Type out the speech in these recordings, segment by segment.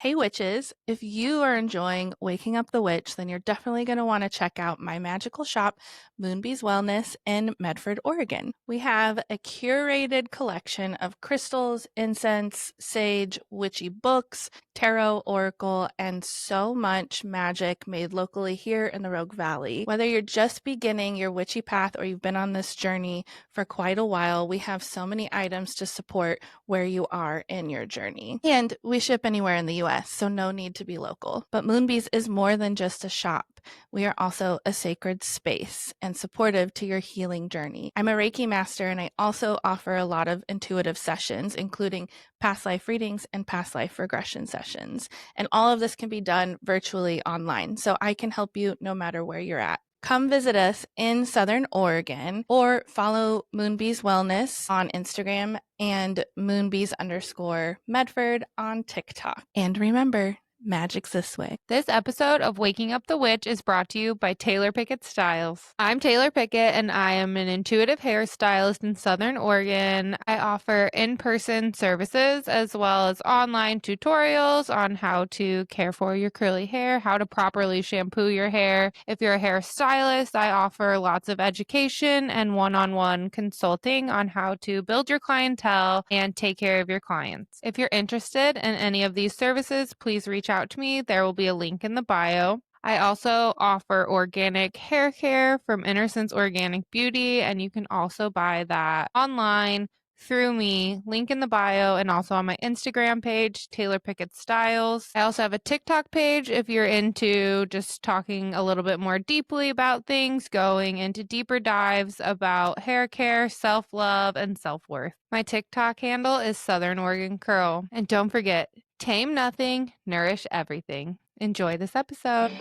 Hey witches, if you are enjoying Waking Up the Witch, then you're definitely going to want to check out my magical shop, Moonbee's Wellness in Medford, Oregon. We have a curated collection of crystals, incense, sage, witchy books, tarot, oracle, and so much magic made locally here in the Rogue Valley. Whether you're just beginning your witchy path or you've been on this journey for quite a while, we have so many items to support where you are in your journey. And we ship anywhere in the US, so no need to be local. But Moonbees is more than just a shop. We are also a sacred space and supportive to your healing journey. I'm a Reiki master, and I also offer a lot of intuitive sessions, including past life readings and past life regression sessions. And all of this can be done virtually online, so I can help you no matter where you're at. Come visit us in Southern Oregon or follow Moonbees Wellness on Instagram and Moonbees_Medford on TikTok. And remember, magic's this way. This episode of Waking Up the Witch is brought to you by Taylor Pickett Styles. I'm Taylor Pickett, and I am an intuitive hairstylist in Southern Oregon. I offer in-person services as well as online tutorials on how to care for your curly hair, how to properly shampoo your hair. If you're a hairstylist, I offer lots of education and one-on-one consulting on how to build your clientele and take care of your clients. If you're interested in any of these services, please reach out to me. There will be a link in the bio. I also offer organic hair care from Innocence Organic Beauty, and you can also buy that online through me, link in the bio, and also on my Instagram page, Taylor Pickett Styles. I also have a TikTok page if you're into just talking a little bit more deeply about things, going into deeper dives about hair care, self-love, and self-worth. My TikTok handle is Southern Oregon Curl. And don't forget, tame nothing, nourish everything. Enjoy this episode.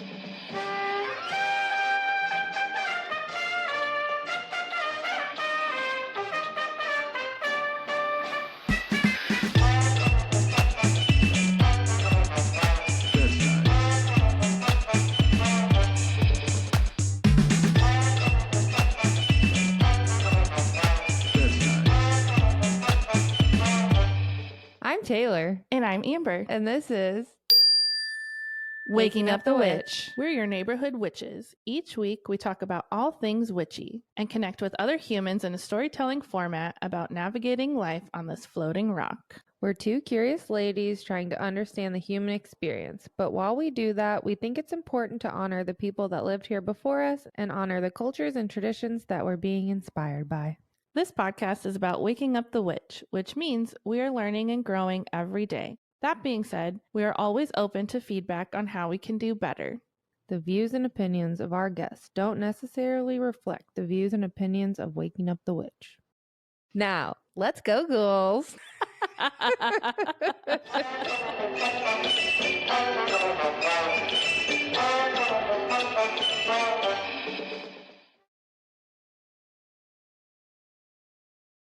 I'm Taylor. And I'm Amber. And this is Waking Up the Witch. We're your neighborhood witches. Each week, we talk about all things witchy and connect with other humans in a storytelling format about navigating life on this floating rock. We're two curious ladies trying to understand the human experience. But while we do that, we think it's important to honor the people that lived here before us and honor the cultures and traditions that we're being inspired by. This podcast is about waking up the witch, which means we are learning and growing every day. That being said, we are always open to feedback on how we can do better. The views and opinions of our guests don't necessarily reflect the views and opinions of Waking Up the Witch. Now, let's go, ghouls.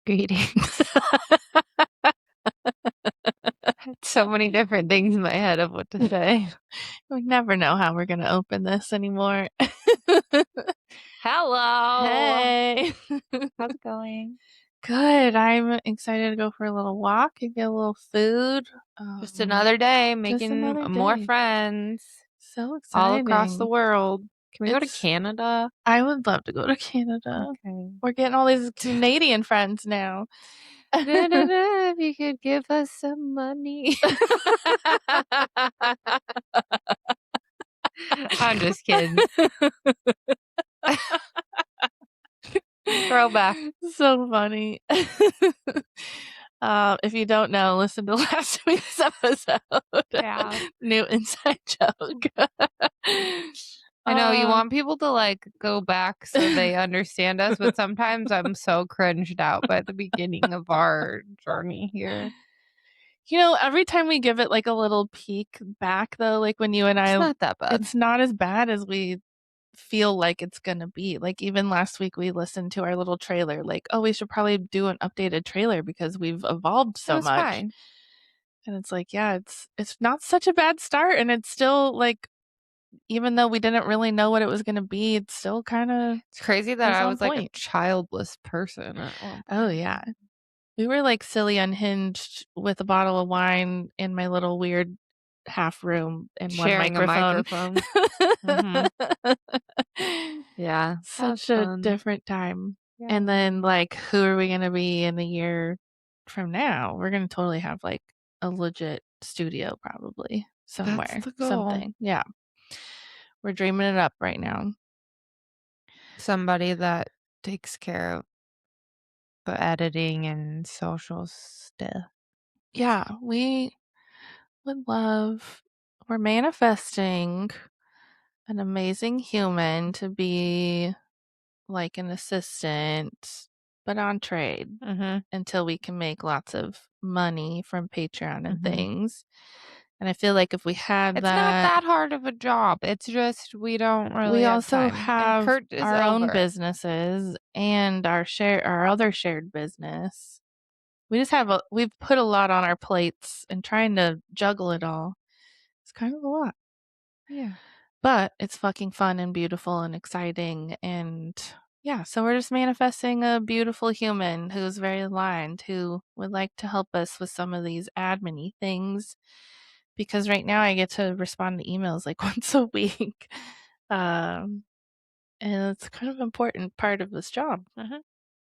Greetings. So many different things in my head of what to say. We never know how we're going to open this anymore. Hello. Hey. How's it going? Good. I'm excited to go for a little walk and get a little food. Just another day making another more day. friends So exciting. all across the world. Can we go to It's- Canada? I would love to go to Canada. Okay. We're getting all these Canadian friends now. If you could give us some money. I'm just kidding. Throwback. So funny. If you don't know, listen to last week's episode. Yeah. New inside joke. I know you want people to like go back so they understand us, but sometimes I'm so cringed out by the beginning of our journey here. You know, every time we give it like a little peek back, though, like when you and I, It's not that bad. it's not as bad as we feel like it's gonna be. Like even last week we listened to our little trailer, like, oh, we should probably do an updated trailer because we've evolved so much. Fine. And it's like, yeah, it's not such a bad start, and it's still like, even though we didn't really know what it was gonna be, it's still kind of. It's crazy that It's I on was like a point. childless person. Oh yeah, we were like silly unhinged with a bottle of wine in my little weird half room and one Sharing a microphone. microphone. Yeah, Such that's a fun. different time. And Yeah. then, like, who are we gonna be in a year from now? We're gonna totally have, like, a legit studio probably That's somewhere, the goal. something. Yeah. We're dreaming it up right now. Somebody that takes care of the editing and social stuff. Yeah, we would love we're manifesting an amazing human to be like an assistant, but on trade Mhm. until we can make lots of money from Patreon and Mhm. things. And I feel like if we had It's not that, that hard of a job. It's just we don't really we have also time. And have Kurt is our own over it. businesses and our other shared business. We've put a lot on our plates and trying to juggle it all. It's kind of a lot. Yeah. But it's fucking fun and beautiful and exciting. And yeah, so we're just manifesting a beautiful human who's very aligned, who would like to help us with some of these admin things. Because right now I get to respond to emails like once a week. Um, and it's kind of an important part of this job,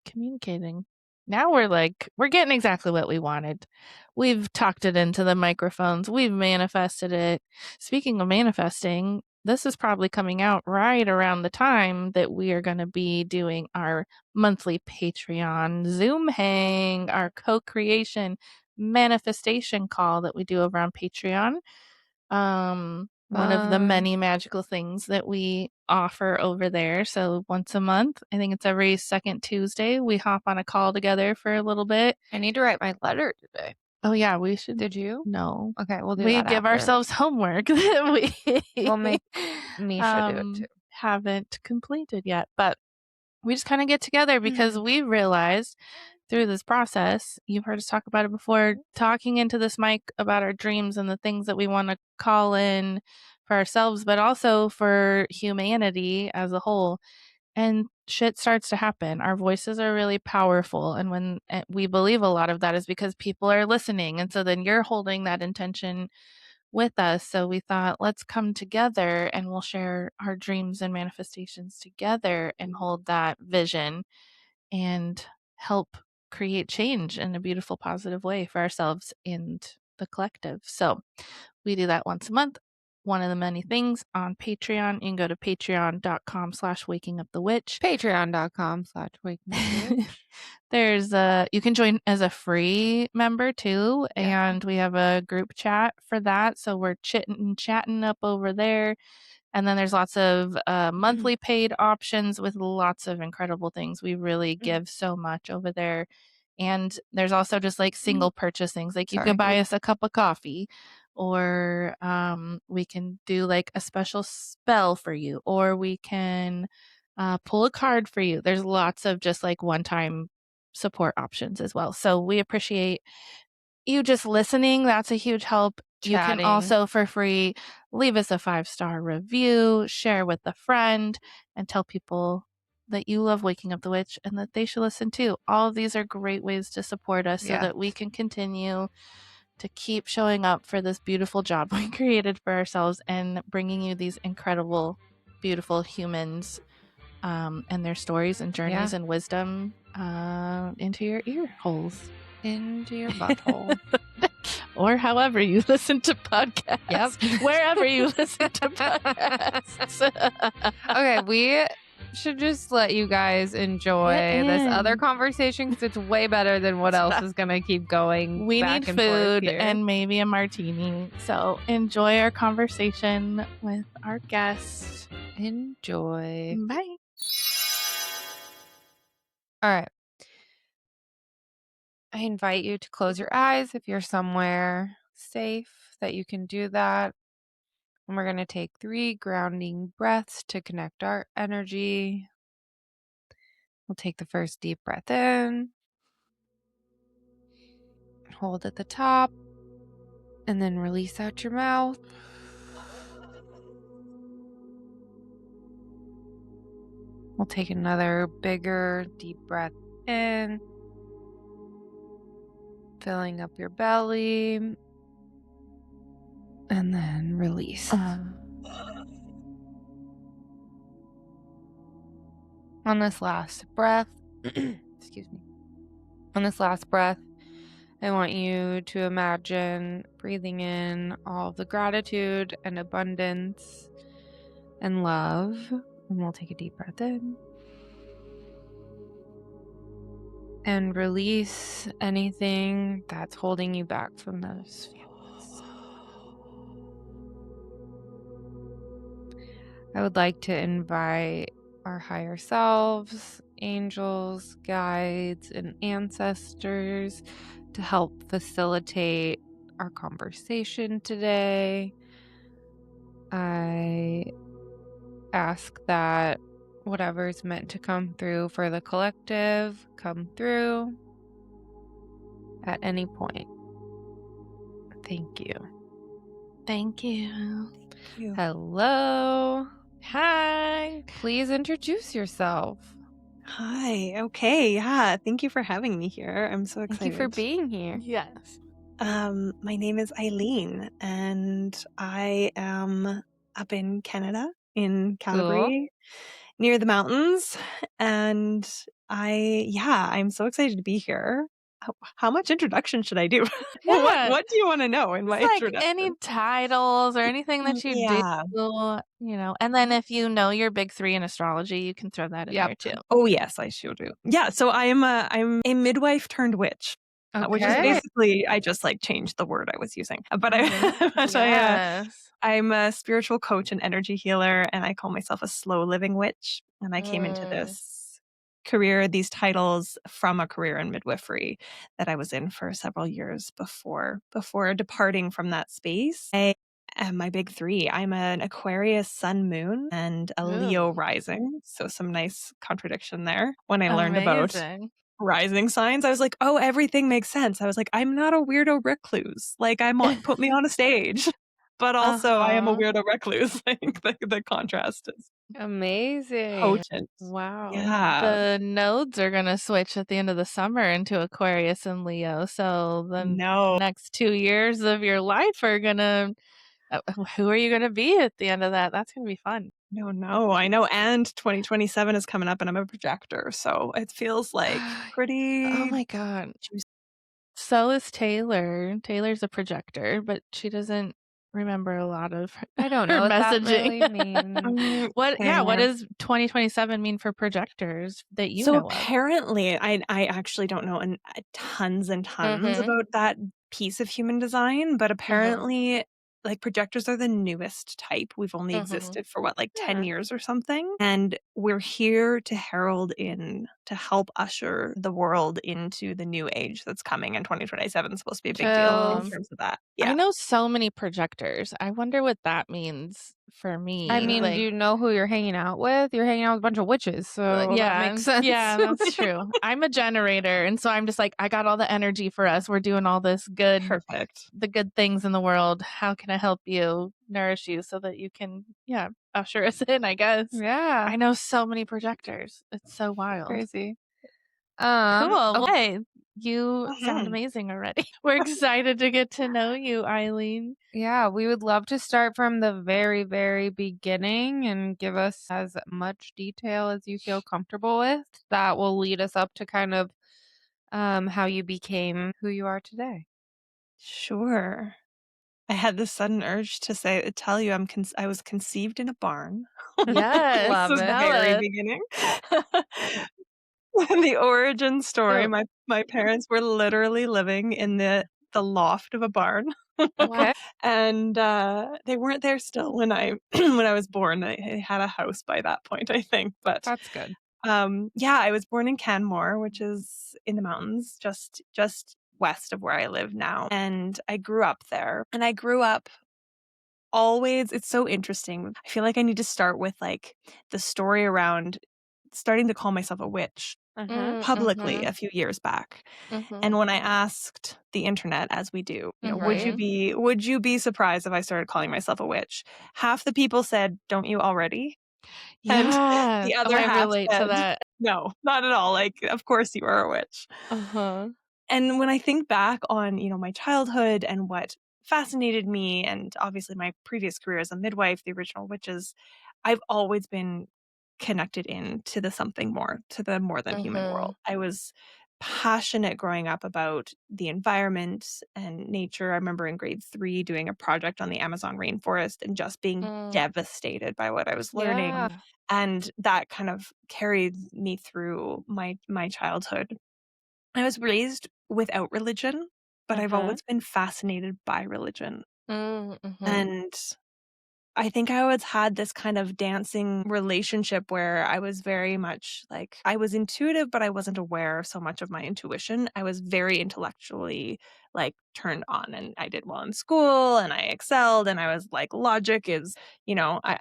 communicating. Now we're getting exactly what we wanted. We've talked it into the microphones. We've manifested it. Speaking of manifesting, this is probably coming out right around the time that we are going to be doing our monthly Patreon Zoom hang, our co-creation manifestation call that we do over on Patreon. One of the many magical things that we offer over there. So once a month, I think it's every second Tuesday, we hop on a call together for a little bit. I need to write my letter today. Oh yeah, we should. Did you? No. Okay, we'll do We that give after. ourselves homework that we We'll make Misha do it too. haven't completed yet. But we just kind of get together because we realized through this process, you've heard us talk about it before, talking into this mic about our dreams and the things that we want to call in for ourselves, but also for humanity as a whole. And shit starts to happen. Our voices are really powerful. And when we believe a lot of that is because people are listening. And so then you're holding that intention with us. So we thought, let's come together and we'll share our dreams and manifestations together and hold that vision and help create change in a beautiful, positive way for ourselves and the collective. So we do that once a month. One of the many things on Patreon. You can go to patreon.com/wakingupthewitch. Patreon.com/wakingupthewitch. There's you can join as a free member too. Yeah. And we have a group chat for that. So we're chatting up over there. And then there's lots of monthly paid options with lots of incredible things. We really give so much over there. And there's also just like single purchase things. Like you could buy us a cup of coffee, or we can do like a special spell for you, or we can pull a card for you. There's lots of just like one-time support options as well. So we appreciate you just listening. That's a huge help. You can Chatting. also, for free, leave us a 5-star review, share with a friend, and tell people that you love Waking Up the Witch and that they should listen too. All of these are great ways to support us so that we can continue to keep showing up for this beautiful job we created for ourselves and bringing you these incredible, beautiful humans and their stories and journeys and wisdom into your ear holes. Into your butthole. Or however you listen to podcasts. Yep. Wherever you listen to podcasts. Okay, we should just let you guys enjoy this other conversation because it's way better than what else is going to keep going. We back need and forth food here. and maybe a martini. So enjoy our conversation with our guest. Enjoy. Bye. All right. I invite you to close your eyes if you're somewhere safe that you can do that. And we're going to take 3 grounding breaths to connect our energy. We'll take the first deep breath in, hold at the top, and then release out your mouth. We'll take another bigger deep breath in, filling up your belly, And then release. On this last breath, excuse me. On this last breath, I want you to imagine breathing in all of the gratitude and abundance and love. And we'll take a deep breath in. And release anything that's holding you back from those feelings. I would like to invite our higher selves, angels, guides, and ancestors to help facilitate our conversation today. I ask that whatever is meant to come through for the collective come through at any point. Thank you. Thank you. Thank you. Hello. Hi. Please introduce yourself. Hi. Okay. Yeah. Thank you for having me here. I'm so excited. Thank you for being here. Yes. My name is Eileen, and I am up in Canada, in Calgary, near the mountains. And I'm so excited to be here. How much introduction should I do? Yeah. What do you want to know in my It's like introduction? any titles or anything that you do, and then if you know your big three in astrology, you can throw that in there too. Oh yes, I sure do. Yeah, so I'm a midwife turned witch. Which is Okay. basically, I just like changed the word I was using. But Yes. I'm a spiritual coach and energy healer, and I call myself a slow living witch. And I came into this career, these titles from a career in midwifery that I was in for several years before departing from that space. I am my big three. I'm an Aquarius sun, moon, and a Leo Ooh. rising. So some nice contradiction there. When I learned about Amazing. rising signs, I was like, oh, everything makes sense. I was like, I'm not a weirdo recluse. Like, put me on a stage. But also, I am a weirdo recluse. Like, the contrast is Amazing. potent. Wow. Yeah. The nodes are going to switch at the end of the summer into Aquarius and Leo. So the next 2 years of your life are going to, who are you going to be at the end of that? That's going to be fun. No, I know. And 2027 is coming up and I'm a projector. So it feels like pretty. Oh my God. So is Taylor. Taylor's a projector, but she doesn't remember a lot of I don't her know what that messaging. really means. What does 2027 mean for projectors that you So know of? apparently, I actually don't know tons and tons about that piece of human design, but apparently, like, projectors are the newest type. We've only existed for what, like 10 years or something, and we're here to to help usher the world into the new age that's coming, and 2027 is supposed to be a big deal in terms of that. I Yeah. know so many projectors. I wonder what that means for me. I mean, like, do you know who you're hanging out with? You're hanging out with a bunch of witches, so that makes sense. Yeah, that's true. I'm a generator, and so I'm just like, I got all the energy for us. We're doing all this good, the good things in the world. How can I help you, nourish you, so that you can, usher us in? I guess. Yeah, I know so many projectors. It's so wild. crazy. Cool. Well, Okay. hey, you sound amazing already. We're excited to get to know you, Eileen. Yeah, we would love to start from the very, very beginning and give us as much detail as you feel comfortable with. That will lead us up to kind of how you became who you are today. Sure. I had this sudden urge to tell you I was conceived in a barn. Yes, Love This is the it. very beginning. The origin story, my parents were literally living in the loft of a barn. Okay. And they weren't there still when I when I was born. They had a house by that point, I think. But That's good. I was born in Canmore, which is in the mountains, just west of where I live now. And I grew up there. And I grew up always, it's so interesting. I feel like I need to start with like the story around starting to call myself a witch publicly a few years back. And when I asked the internet, as we do, would you be surprised if I started calling myself a witch? Half the people said, "Don't you already?" And the other I half relate said, to that. "No, not at all. Like, of course you are a witch." And when I think back on, my childhood and what fascinated me, and obviously my previous career as a midwife, the original witches, I've always been connected in to the something more, to the more than human Mhm. world. I was passionate growing up about the environment and nature. I remember in grade 3 doing a project on the Amazon rainforest and just being Mm. devastated by what I was learning, Yeah. and that kind of carried me through my childhood. I was raised without religion, but I've Mhm. always been fascinated by religion. Mhm. And I think I always had this kind of dancing relationship where I was very much like I was intuitive, but I wasn't aware so much of my intuition. I was very intellectually like turned on, and I did well in school and I excelled, and I was like, logic is,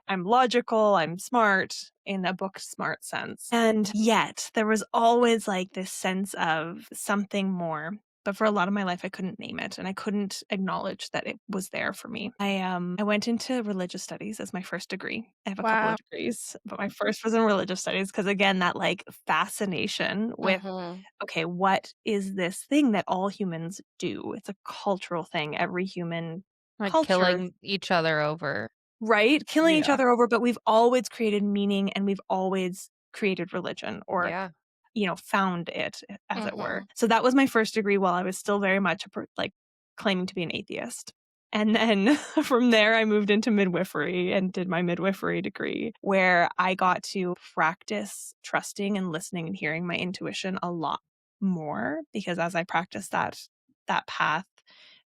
I'm logical, I'm smart in a book smart sense. And yet there was always like this sense of something more. But for a lot of my life, I couldn't name it, and I couldn't acknowledge that it was there for me. I went into religious studies as my first degree. I have a couple Wow. of degrees, but my first was in religious studies because, again, that like fascination with, Mhm. okay, what is this thing that all humans do? It's a cultural thing. Every human Like culture, killing each other over. right? Killing each Yeah. other over, but we've always created meaning and we've always created religion, or Yeah. found it, as it were. Mhm. So that was my first degree while I was still very much like claiming to be an atheist. And then from there, I moved into midwifery and did my midwifery degree, where I got to practice trusting and listening and hearing my intuition a lot more, because as I practiced that path,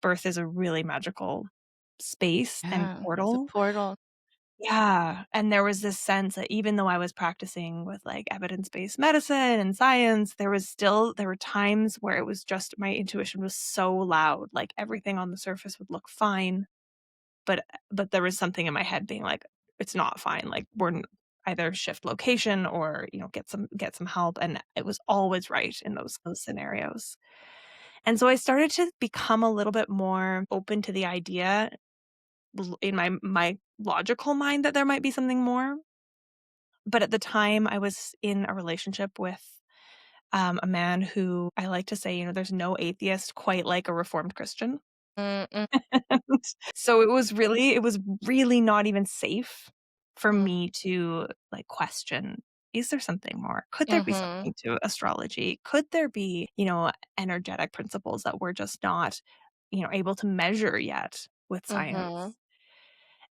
birth is a really magical space and Yeah. It's a portal. portal. Yeah, and there was this sense that even though I was practicing with, like, evidence-based medicine and science, there were times where it was just my intuition was so loud, like, everything on the surface would look fine, but there was something in my head being like, "It's not fine, like, we're n either shift location or, get some help," and it was always right in those scenarios. And so I started to become a little bit more open to the idea in my logical mind that there might be something more. But at the time, I was in a relationship with, a man who I like to say, there's no atheist quite like a reformed Christian. Mm, And so it was really not even safe for mhm. me to, like, question, is there something more? Could there be Mhm. something to astrology? Could there be, energetic principles that we're just not, able to measure yet with Mhm. science?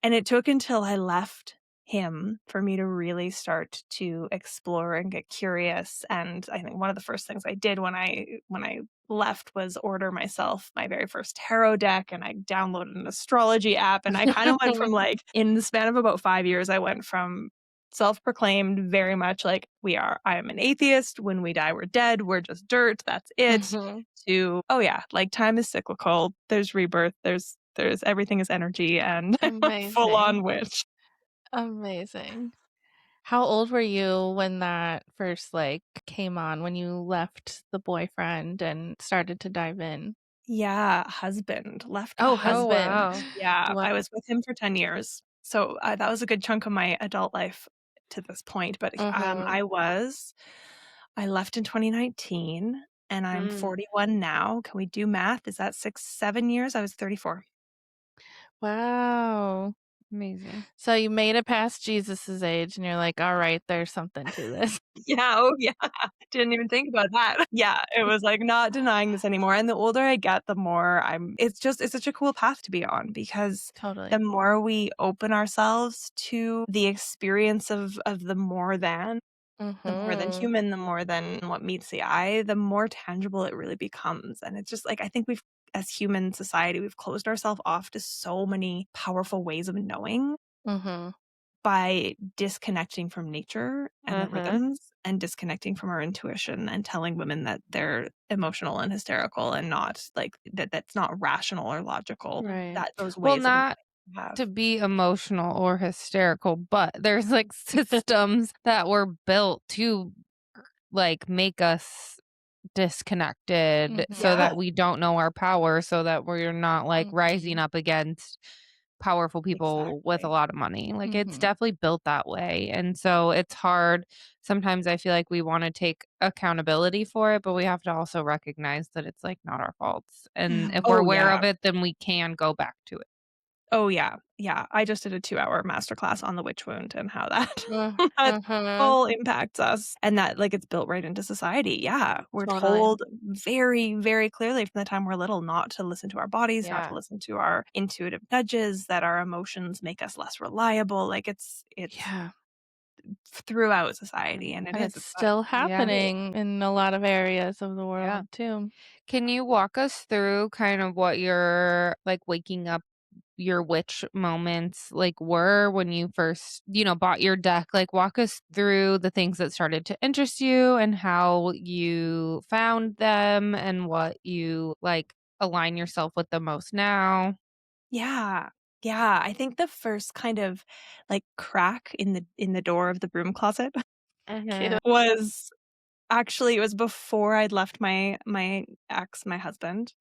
And it took until I left him for me to really start to explore and get curious, and I think one of the first things I did when I left was order myself my very first tarot deck, and I downloaded an astrology app, and I kinda went from, like, in the span of about 5 years, I went from self-proclaimed very much like, I am an atheist, when we die, we're dead, we're just dirt, that's it, Mhm. to, "Oh, yeah, like, time is cyclical, there's rebirth, there's everything is energy," and I'm a Amazing. full-on witch. Amazing. How old were you when that first, like, came on, when you left the boyfriend and started to dive in? Yeah, husband, left a Oh, Oh, husband. wow. Yeah, Wow. I was with him for 10 years. So, that was a good chunk of my adult life to this point, but, Mhm. I left in 2019, and I'm Mm, 41 now. Can we do math? Is that 6, 7 years? I was 34. Wow. amazing. So you made it past Jesus's age and you're like, "Alright, there's something to this." Yeah, oh, yeah. Didn't even think about that. Yeah, it was, like, not denying this anymore, and the older I get, the more it's such a cool path to be on, because the Totally. more we open ourselves to the experience of the more than Mhm. human, the more than what meets the eye, the more tangible it really becomes, and it's just, like, I think as human society, we've closed ourselves off to so many powerful ways of knowing Mhm. by disconnecting from nature and the Mhm. rhythms, and disconnecting from our intuition, and telling women that they're emotional and hysterical, and not like that's not rational or logical, Right. that those Well, ways of not knowing we have. to be emotional or hysterical, but there's like systems that were built to like make us disconnected so Yeah. Mhm. that we don't know our power, so that we're not like rising Mhm. up against powerful people with a Exactly. lot of money. Like, it's Mhm. definitely built that way, and so it's hard. Sometimes I feel like we wanna take accountability for it, but we have to also recognize that it's, like, not our faults, and if we're Oh, aware yeah. of it, then we can go back to it. Oh, yeah. Yeah. I just did a 2-hour masterclass on the witch wound and how that that Uh-huh. all impacts us and that, like, it's built right into society. Yeah. We're Totally. told very, very clearly from the time we're little not to listen to our bodies, not to Yeah. listen to our intuitive nudges, that our emotions make us less reliable. Like, it's Yeah. throughout society, and it And is. it's It's not still Yeah, new. happening in a lot of areas of the yeah. world too. Can you walk us through kind of what your, like, waking up your witch moments, like, were when you first, bought your deck? Like, walk us through the things that started to interest you and how you found them and what you, like, align yourself with the most now. Yeah. Yeah. I think the first kind of, like, crack in the door of the broom closet Mhm. Cute. was actually, it was before I'd left my ex, my husband.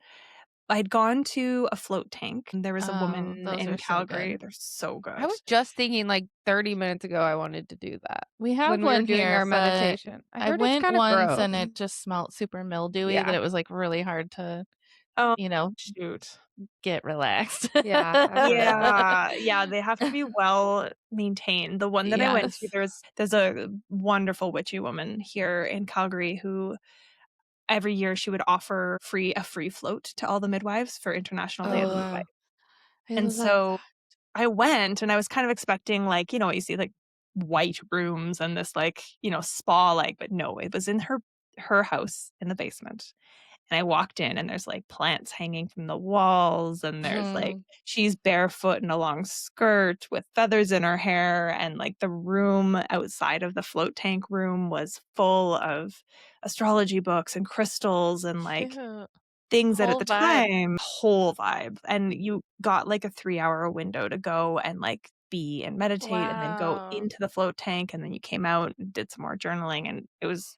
I'd gone to a float tank, and there was a Oh, woman those in are so Calgary. good. They're so I good. was just thinking, like, 30 minutes ago I wanted to do that We have when we were one doing here, our but meditation. I I heard it's went kinda once gross. and it just smelled super mildewy that Yeah. it was, like, really hard to, Oh, you know, shoot. get relaxed. Yeah, I've heard that. Yeah, yeah, they have to be well maintained. The one that I went to, Yes. there's a wonderful witchy woman here in Calgary who every year she would offer a free float to all the midwives for International Day of Oh, the Midwife. wow. I And love so I went and I was kind of expecting, like, what you see, like, white rooms and this, like, spa-like, but no, it was in her house in the basement. And I walked in and there's, like, plants hanging from the walls, and there's, like, Mhm. she's barefoot in a long skirt with feathers in her hair, and, like, the room outside of the float tank room was full of astrology books and crystals and, like, Cute. things that at Whole the vibe. time whole vibe, and you got, like, a 3-hour window to go and, like, be and meditate and then go Wow. into the float tank, and then you came out and did some more journaling, and it was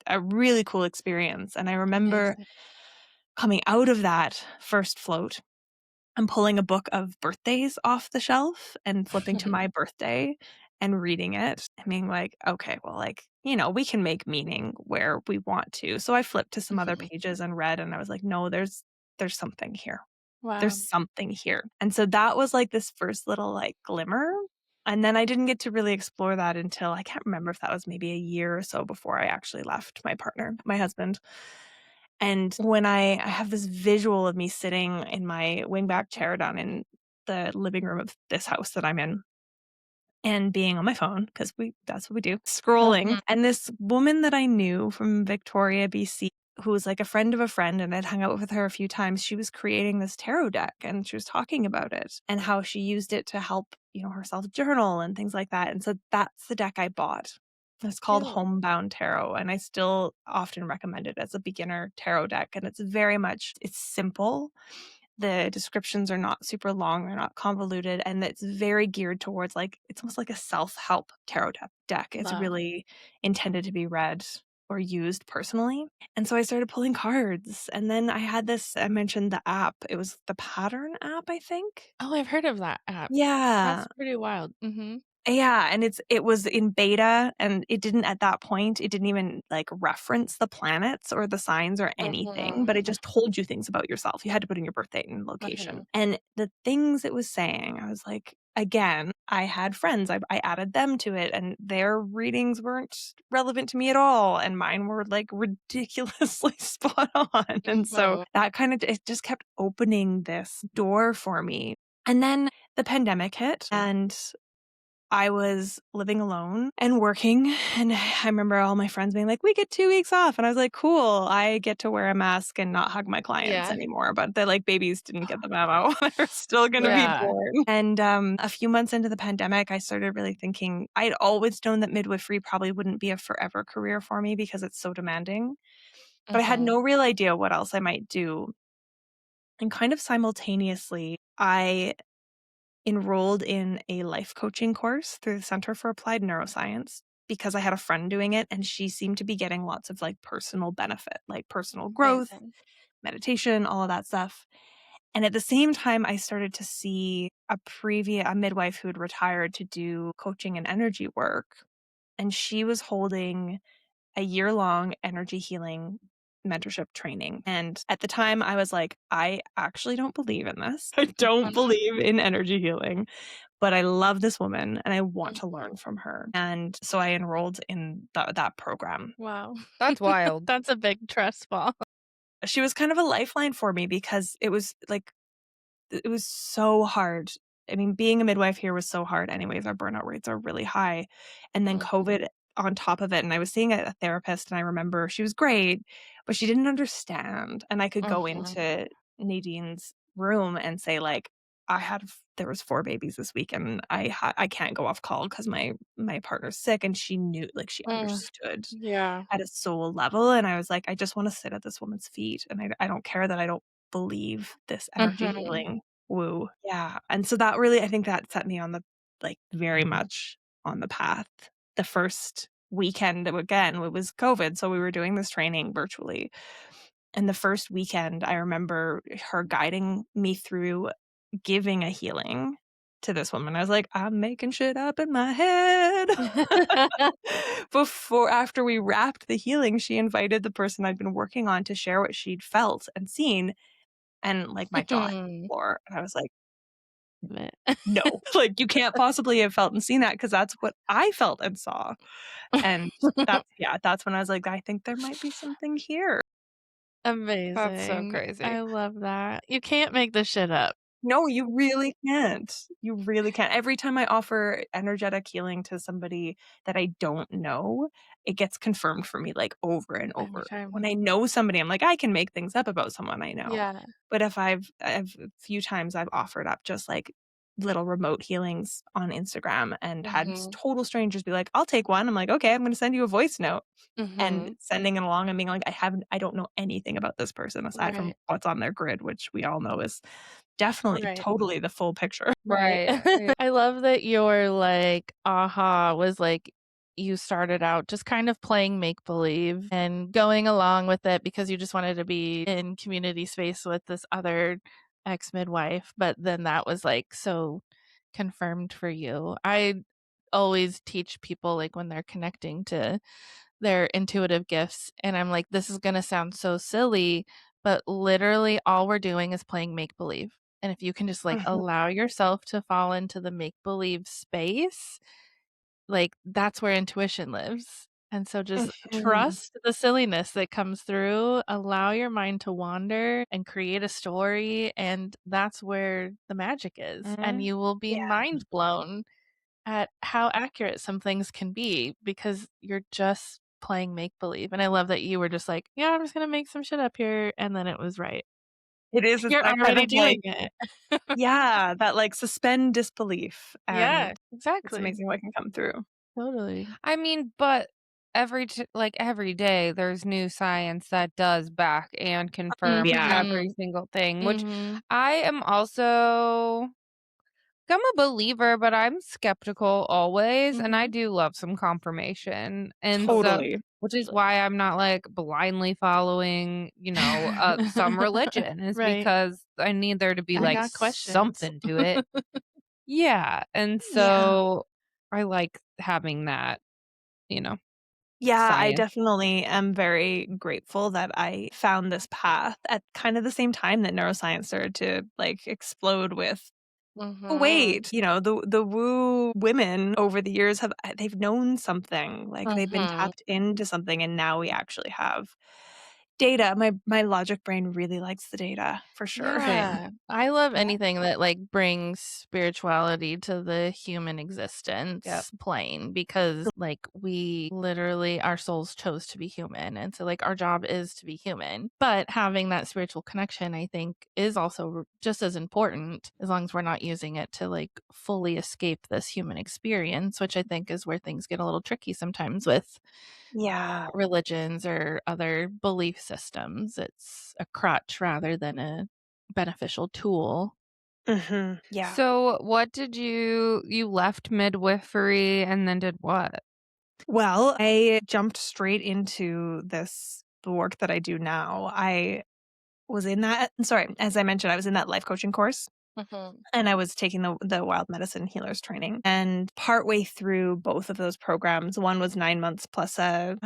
a really cool experience, and I remember Amazing. coming out of that first float and pulling a book of birthdays off the shelf and flipping to my birthday and reading it and being like, "Okay, well, like, we can make meaning where we want to." So I flipped to some other Mhm. pages and read, and I was like, "No, there's something here. There's Wow. something here." And so that was, like, this first little, like, glimmer, and then I didn't get to really explore that until I can't remember if that was maybe a year or so before I actually left my partner, my husband. And when I have this visual of me sitting in my wingback chair down in the living room of this house that I'm in and being on my phone, 'cause that's what we do, scrolling, Mhm. and this woman that I knew from Victoria, BC, who was, like, a friend of a friend, and I'd hung out with her a few times, she was creating this tarot deck, and she was talking about it and how she used it to help, herself journal and things like that, and so that's the deck I bought. It's called Cute. Homebound Tarot, and I still often recommend it as a beginner tarot deck, and it's simple. The descriptions are not super long, they're not convoluted, and it's very geared towards, like, it's almost like a self-help tarot deck. It's Love. really intended to be read or used personally. And so I started pulling cards, and then I mentioned the app. It was the Pattern app, I think? Oh, I've heard of that app. Yeah. That's pretty wild. Mhm. Yeah, and it was in beta, and it didn't at that point, it didn't even, like, reference the planets or the signs or anything, Mhm. but it just told you things about yourself. You had to put in your birth date and location. Mhm. And the things it was saying, I was like, again, I had friends, I added them to it, and their readings weren't relevant to me at all, and mine were, like, ridiculously spot on, and so Mhm. that it just kept opening this door for me. And then the pandemic hit, and I was living alone and working, and I remember all my friends being like, "We get 2 weeks off," and I was like, "Cool, I get to wear a mask and not hug my clients Yeah. anymore," but the, like, babies didn't get the memo. They're still gonna be Yeah. born. And, a few months into the pandemic, I started really thinking I'd always known that midwifery probably wouldn't be a forever career for me because it's so demanding, but I had Mhm. no real idea what else I might do, and kind of simultaneously, I enrolled in a life coaching course through the Center for Applied Neuroscience because I had a friend doing it and she seemed to be getting lots of, like, personal benefit, like personal growth, Amazing. meditation, all of that stuff. And at the same time, I started to see a midwife who had retired to do coaching and energy work. And she was holding a year-long energy healing mentorship training. And at the time, I was like, I actually don't believe in this. I don't believe in energy healing, but I love this woman and I want to learn from her. And so I enrolled in that program. Wow. That's wild. That's a big trust fall. She was kind of a lifeline for me because it was so hard. I mean, being a midwife here was so hard anyways. Our burnout rates are really high. And then COVID on top of it. And I was seeing a therapist and I remember she was great, but she didn't understand. And I could go into Nadine's room and say like, there was 4 babies this week and I can't go off call because my partner's sick. And she knew, like she understood Yeah. at a soul level. And I was like, I just want to sit at this woman's feet. And I don't care that I don't believe this energy healing woo. Yeah. And so that really, I think that set me on very much on the path. The first weekend, again, it was COVID. So we were doing this training virtually. And the first weekend, I remember her guiding me through giving a healing to this woman. I was like, I'm making shit up in my head. After we wrapped the healing, she invited the person I'd been working on to share what she'd felt and seen. And like my jaw hit the floor. And I was like, no, like you can't possibly have felt and seen that because that's what I felt and saw. And that's when I was like, I think there might be something here. Amazing. That's so crazy. I love that. You can't make this shit up. No, you really can't. You really can't. Every time I offer energetic healing to somebody that I don't know, it gets confirmed for me like over and Every over. time. When I know somebody, I'm like, I can make things up about someone I know. Yeah. But if I've a few times I've offered up just like little remote healings on Instagram and had total strangers be like, I'll take one. I'm like, okay, I'm going to send you a voice note. And sending it along and being like, I don't know anything about this person aside from what's on their grid, which we all know is definitely totally the full picture. Right. I love that your like aha was like you started out just kind of playing make believe and going along with it because you just wanted to be in community space with this other ex midwife, but then that was like so confirmed for you. I always teach people like when they're connecting to their intuitive gifts and I'm like, this is going to sound so silly, but literally all we're doing is playing make believe. And if you can just like allow yourself to fall into the make believe space, like that's where intuition lives. And so just trust the silliness that comes through, allow your mind to wander and create a story. And that's where the magic is. And you will be Yeah. mind blown at how accurate some things can be because you're just playing make believe. And I love that you were just like, yeah, I'm just going to make some shit up here. And then it was right. It is, it's You're that kind already of like doing it. yeah, that like suspend disbelief, Yeah, and it's exactly. amazing what can come through. Totally. I mean, but every day there's new science that does back and confirm Yeah. every single thing, which Mhm. I am also I'm a believer, but I'm skeptical always, and I Mhm. do love some confirmation. And so Totally. which is why I'm not like blindly following, some religion is Right. because I need there to be I like got questions. something to it. Yeah, and Yeah. so I like having that, you know, Yeah, I science. definitely am very grateful that I found this path at kind of the same time that neuroscience started to like explode with, "Oh, Mhm. wait, the woo women over the years they've known something, like they've been Mhm. tapped into something and now we actually have data." My logic brain really likes the data for sure. Same. Yeah. I love Yeah. anything that like brings spirituality to the human Yep. existence plane because like we literally our souls chose to be human and so like our job is to be human. But having that spiritual connection I think is also just as important as long as we're not using it to like fully escape this human experience, which I think is where things get a little tricky sometimes with Yeah. religions or other belief systems. It's a crutch rather than a beneficial tool. Yeah. So what did you left midwifery and then did what? Well, I jumped straight into the work that I do now. was in that, sorry, as I mentioned, I was in that life coaching course. Mhm. And I was taking the wild medicine healers training. And partway through both of those programs, one was 9 months plus a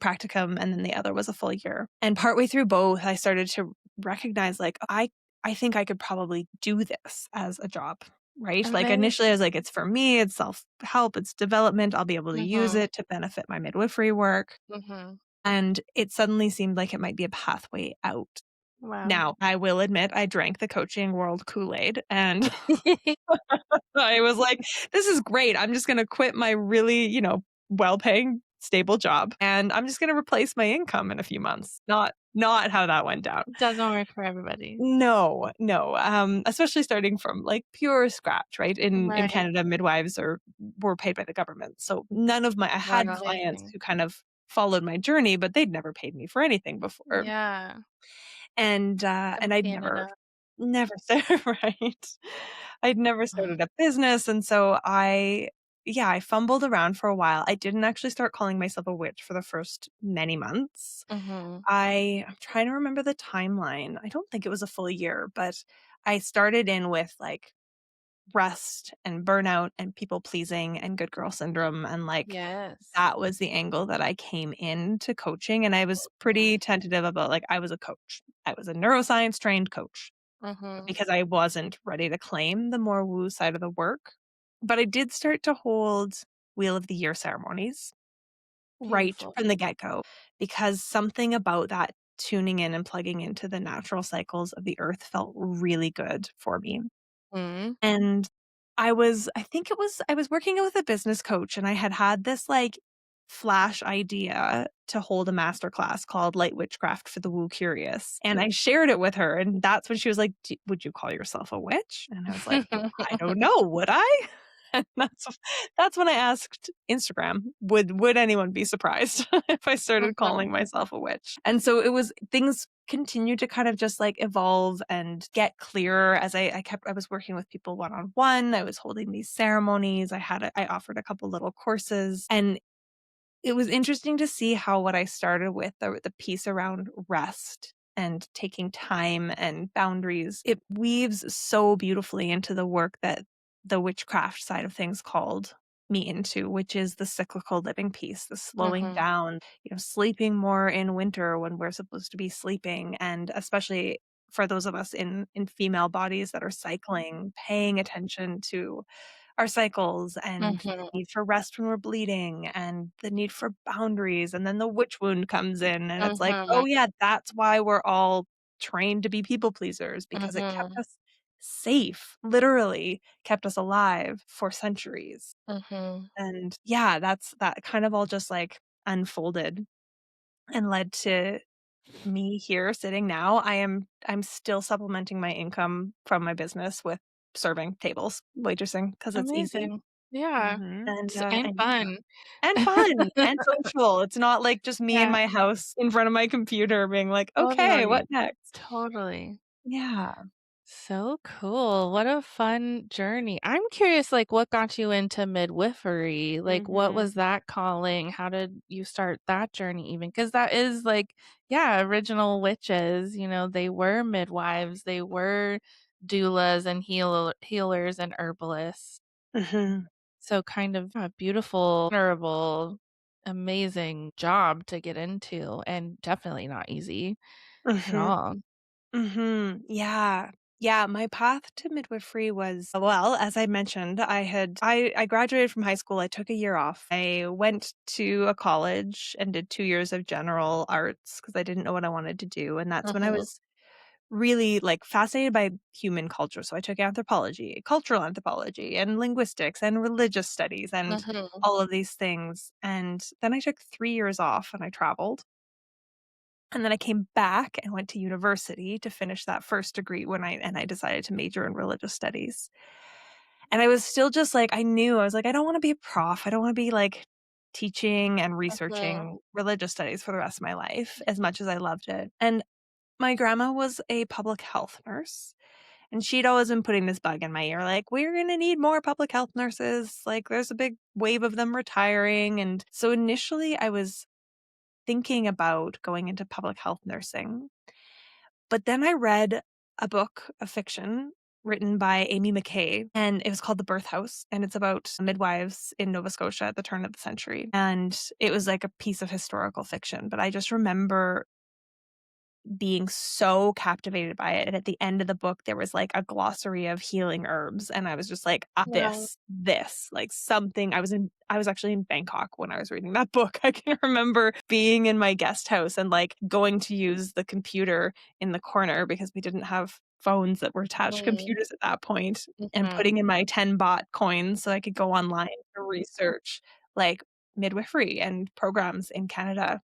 practicum, and then the other was a full year. And partway through both, I started to recognize like I think I could probably do this as a job. Right. Like initially I was Amazing. like, it's for me, it's self help, it's development. I'll be able to use Mhm. it to benefit my midwifery work. Mhm. And it suddenly seemed like it might be a pathway out. Wow. Now, I will admit I drank the coaching world Kool-Aid and I was like, "This is great. I'm just gonna quit my really, well-paying, stable job, and I'm just gonna replace my income in a few months." Not how that went down. Doesn't work for everybody. No, no, especially starting from, like, pure scratch, right? In Right. Canada, midwives were paid by the government, so none of my I We're had not clients leaving. who kind of followed my journey, but they'd never paid me for anything before. Yeah. And From I'd Canada. never started right. I'd never started a business, and so I fumbled around for a while. I didn't actually start calling myself a witch for the first many months. Mhm. I'm trying to remember the timeline. I don't think it was a full year, but I started in with, like, rest and burnout and people pleasing and good girl syndrome, and, like, Yes. that was the angle that I came into coaching, and I was pretty tentative about, like, I was a coach. I was a neuroscience trained coach Mhm. because I wasn't ready to claim the more woo side of the work. But I did start to hold Wheel of the Year ceremonies right Beautiful. from the get go because something about that tuning in and plugging into the natural cycles of the earth felt really good for me. Mhm. And I was working with a business coach and I had this like flash idea to hold a masterclass called Light Witchcraft for the Woo Curious. And I shared it with her. And that's when she was like, Would you call yourself a witch? And I was like, I don't know. Would I? And that's when I asked Instagram, would anyone be surprised if I started Mhm. calling myself a witch? And so it was things continued to kind of just like evolve and get clearer as I was working with people one on one. I was holding these ceremonies. I offered a couple little courses, and it was interesting to see how what I started with, the piece around rest and taking time and boundaries, it weaves so beautifully into the work that the witchcraft side of things called me into, which is the cyclical living piece, the slowing Mhm. down, sleeping more in winter when we're supposed to be sleeping. And especially for those of us in female bodies that are cycling, paying attention to our cycles and the Mhm. need for rest when we're bleeding and the need for boundaries. And then the witch wound comes in and it's like, Mhm. oh yeah, that's why we're all trained to be people pleasers because it kept Mhm. us safe, literally kept us alive for centuries. Mhm. And yeah, that kind of all just like unfolded and led to me here sitting now. I'm still supplementing my income from my business with serving tables, waitressing because it's easy. Amazing. Yeah. And And fun. and fun and social. It's not like just me in Yeah. my house in front of my computer being like, "Okay, what Totally. next?" Totally. Yeah. So cool. What a fun journey. I'm curious, like, what got you into midwifery? Like, what Mhm. was that calling? How did you start that journey even? Because that is like, yeah, original witches, they were midwives, they were doulas and healers and herbalists. Mhm. So kind of a beautiful, honorable, amazing job to get into and definitely not easy at Mhm. all. Mhm. Yeah. Yeah, my path to midwifery was well, as I mentioned, I graduated from high school, I took a year off. I went to a college and did 2 years of general arts because I didn't know what I wanted to do, and that's when I Mhm. was really, like, fascinated by human culture, so I took anthropology, cultural anthropology, and linguistics, and religious studies, and Mhm. all of these things, and then I took 3 years off and I traveled. And then I came back and went to university to finish that first degree when I decided to major in religious studies. And I was still just like I was like, "I don't wanna be a prof. I don't wanna be, like, teaching and Mhm. researching religious studies for the rest of my life as much as I loved it." And my grandma was a public health nurse, and she'd always been putting this bug in my ear, like, "We're gonna need more public health nurses, like, there's a big wave of them retiring." And so initially, I was thinking about going into public health nursing. But then I read a book of fiction written by Amy McKay, and it was called The Birth House, and it's about midwives in Nova Scotia at the turn of the century. And it was like a piece of historical fiction, but I just remember being so captivated by it. And at the end of the book, there was like a glossary of healing herbs. And I was just like, Wow. like something. I was actually in Bangkok when I was reading that book. I can remember being in my guest house and like going to use the computer in the corner because we didn't have phones that were attached to Mm, computers at that point, and mhm. putting in my 10 baht coins so I could go online to research like midwifery and programs in Canada.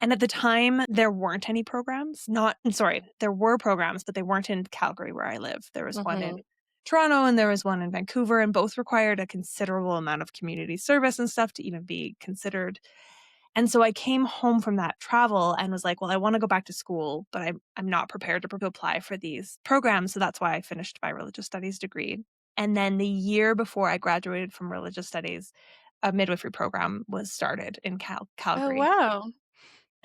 And at the time, there weren't any programs. Not sorry, there were programs, but they weren't in Calgary where I live. There was one in Mhm. Toronto and there was one in Vancouver, and both required a considerable amount of community service and stuff to even be considered. And so I came home from that travel and was like, well, I want to go back to school, but I'm not prepared to apply for these programs. So that's why I finished my religious studies degree. And then the year before I graduated from religious studies, a midwifery program was started in Oh, Calgary. wow.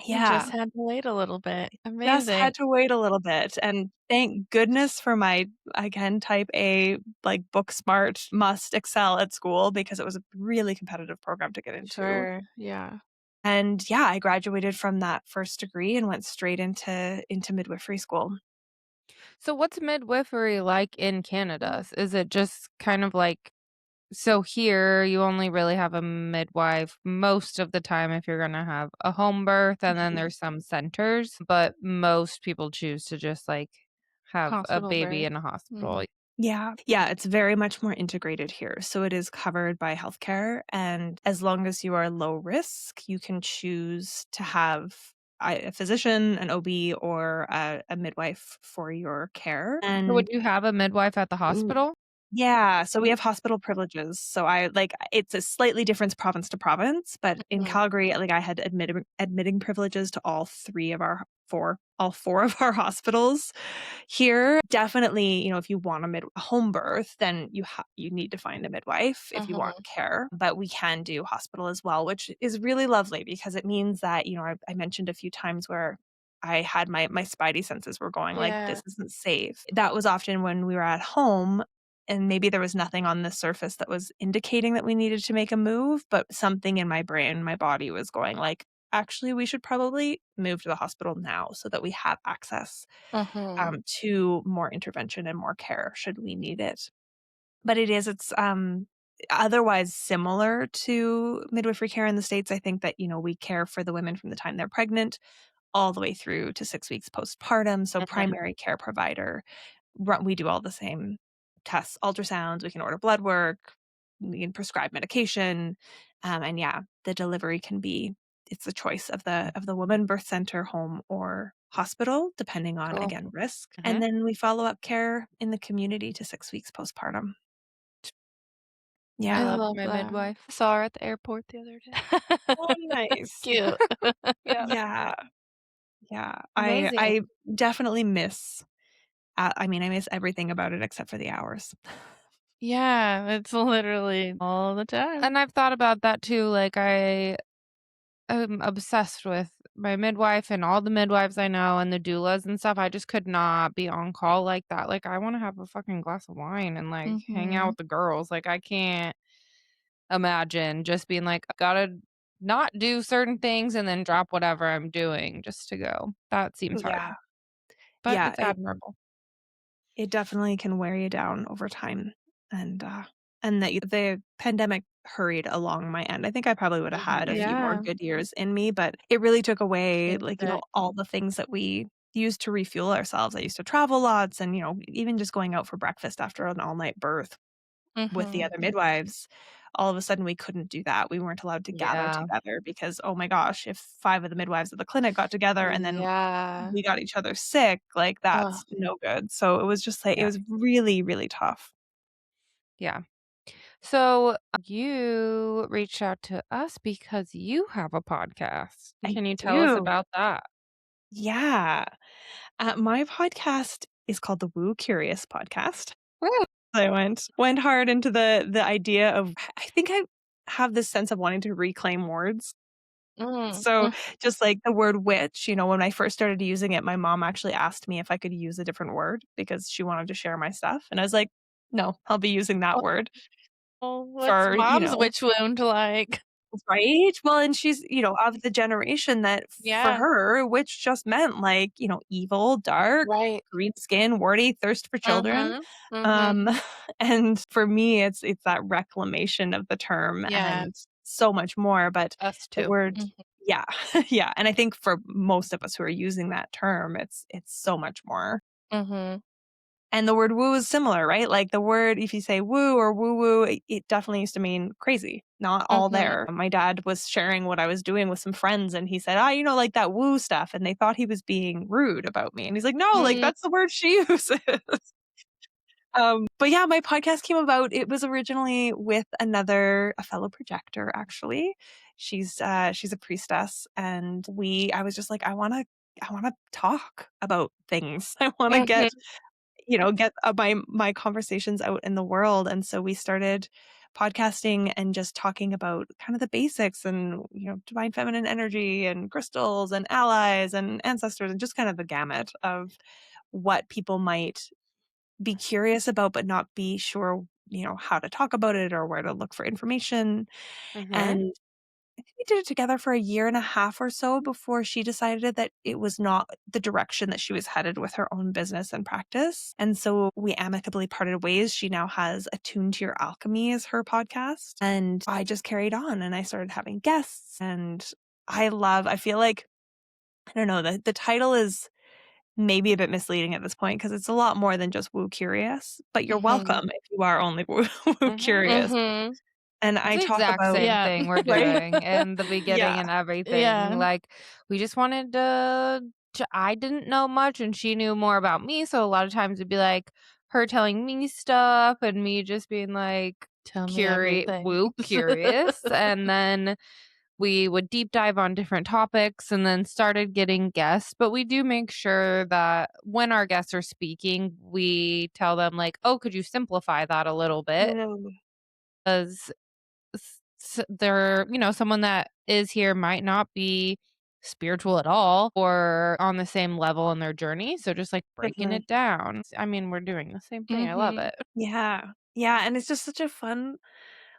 You Yeah. just had to wait a little bit. Just Amazing. had to wait a little bit, and thank goodness for my, again, type A, like, book smart, must excel at school because it was a really competitive program to get into. Sure. Yeah. And, yeah, I graduated from that first degree and went straight into midwifery school. So what's midwifery like in Canada? Is it just kind of like so here you only really have a midwife most of the time if you're gonna have a home birth, and then Mhm. there's some centers, but most people choose to just like have a Hospital baby birth. in a hospital. Mhm. Yeah. Yeah, it's very much more integrated here. So it is covered by healthcare, and as long as you are low risk, you can choose to have a physician, an OB, or a midwife for your care. So would And you have a midwife at the hospital? yeah, so we have hospital privileges. So I like it's a slightly different province to province, but in Mhm. Calgary, like I had admitting privileges to all four of our hospitals. Here, definitely, if you want a home birth, then you need to find a midwife if you want Mhm. care. But we can do hospital as well, which is really lovely because it means that, I mentioned a few times where I had my spidey senses were going like, Yeah. this isn't safe. That was often when we were at home and maybe there was nothing on the surface that was indicating that we needed to make a move, but something in my brain, my body was going like, actually, we should probably move to the hospital now so that we have access Mhm. to more intervention and more care should we need it. But it's otherwise similar to midwifery care in the States. I think that, we care for the women from the time they're pregnant all the way through to 6 weeks postpartum. So Mhm. primary care provider, we do all the same tests, ultrasounds, we can order blood work, we can prescribe medication. And yeah, the delivery it's the choice of the woman, birth center, home, or hospital, depending on, Cool. again, risk. And Mhm. then we follow up care in the community to 6 weeks postpartum. I I Yeah. love love my that. midwife. Saw her at the airport the other day. Oh, nice. Cute. Yeah. Yeah. Yeah. Amazing. I definitely miss, I miss everything about it except for the hours. Yeah, it's literally all the And time. I've thought about that too. Like I am obsessed with my midwife and all the midwives I know and the doulas and stuff. I just could not be on call like that. Like I want to have a fucking glass of wine and like hang out Mhm. with the girls. Like I can't imagine just being like, I gotta not do certain things and then drop whatever I'm doing just to go. That seems hard, Yeah. but Yeah. it's admirable. It definitely can wear you down over time, and, the pandemic hurried along my end. I think I probably would have had a Mhm. few more Yeah, good years in me, but it really took away, changed like, it. all the things that we used to refuel ourselves. I used to travel lots and, even just going out for breakfast after an all-night birth with the Mhm. other midwives, all of a sudden we couldn't do that. We weren't allowed to gather Yeah. together because, oh my gosh, if 5 of the midwives at the clinic got together and then Yeah. we got each other sick, like, Ugh. that's no good. So it was just like it Yeah. was really, really tough. Yeah. So you reached out to us because you have a podcast. I Can you tell us do. about that? Yeah. My podcast is called the Woo Curious Podcast. Woo! I went hard into the idea of I think I have this sense of wanting to reclaim words. So Mm. just like the word witch, when I first started using it, my mom actually asked me if I could use a different word because she wanted to share my stuff. And I was like, no, I'll be using that word Oh, what's for, mom's witch wound like? right? Well, and she's, of the generation that for Yeah. her, witch just meant like, evil, dark, Right. green skin, warty, thirst for children. Mhm. Mhm. Um, and for me, it's that reclamation of the term Yeah. and so much more. But Us the too. word, Mhm. yeah, yeah. And I think for most of us who are using that term, it's so much more. Mhm. And the word woo is similar, right? Like the word, if you say woo or woo woo, it definitely used to mean crazy, not all Mhm. there. My dad was sharing what I was doing with some friends and he said, like that woo stuff. And they thought he was being rude about me. And he's like, no, like Mm. that's the word she uses. But yeah, my podcast came about. It was originally with a fellow projector, actually. She's a priestess. And I was just like, I want to talk about things. I want to Mhm. get my conversations out in the world. And so we started podcasting and just talking about kind of the basics and, divine feminine energy and crystals and allies and ancestors and just kind of the gamut of what people might be curious about, but not be sure, how to talk about it or where to look for information. Mhm. And I think we did it together for a year and a half or so before she decided that it was not the direction that she was headed with her own business and practice. And so we amicably parted ways. She now has Attuned to Your Alchemy as her podcast. And I just carried on and I started having guests. And I feel like, I don't know, the title is maybe a bit misleading at this point because it's a lot more than just woo curious, but you're Mhm. welcome if you are only woo Mhm. curious. Mhm. And It's I the talk exact about, same Yeah. thing we're right? doing in the beginning Yeah. and everything. Yeah. Like, we just wanted I didn't know much and she knew more about me. So a lot of times it'd be like her telling me stuff and me just being like, Tell me everything. curious. And then we would deep dive on different topics and then started getting guests. But we do make sure that when our guests are speaking, we tell them, like, oh, could you simplify that a little bit? Mm. Because they're, someone that is here might not be spiritual at all or on the same level in their journey. So just like breaking Mhm. it down. I mean, we're doing the same thing. I love Mhm. it. Yeah. Yeah, and it's just such a fun,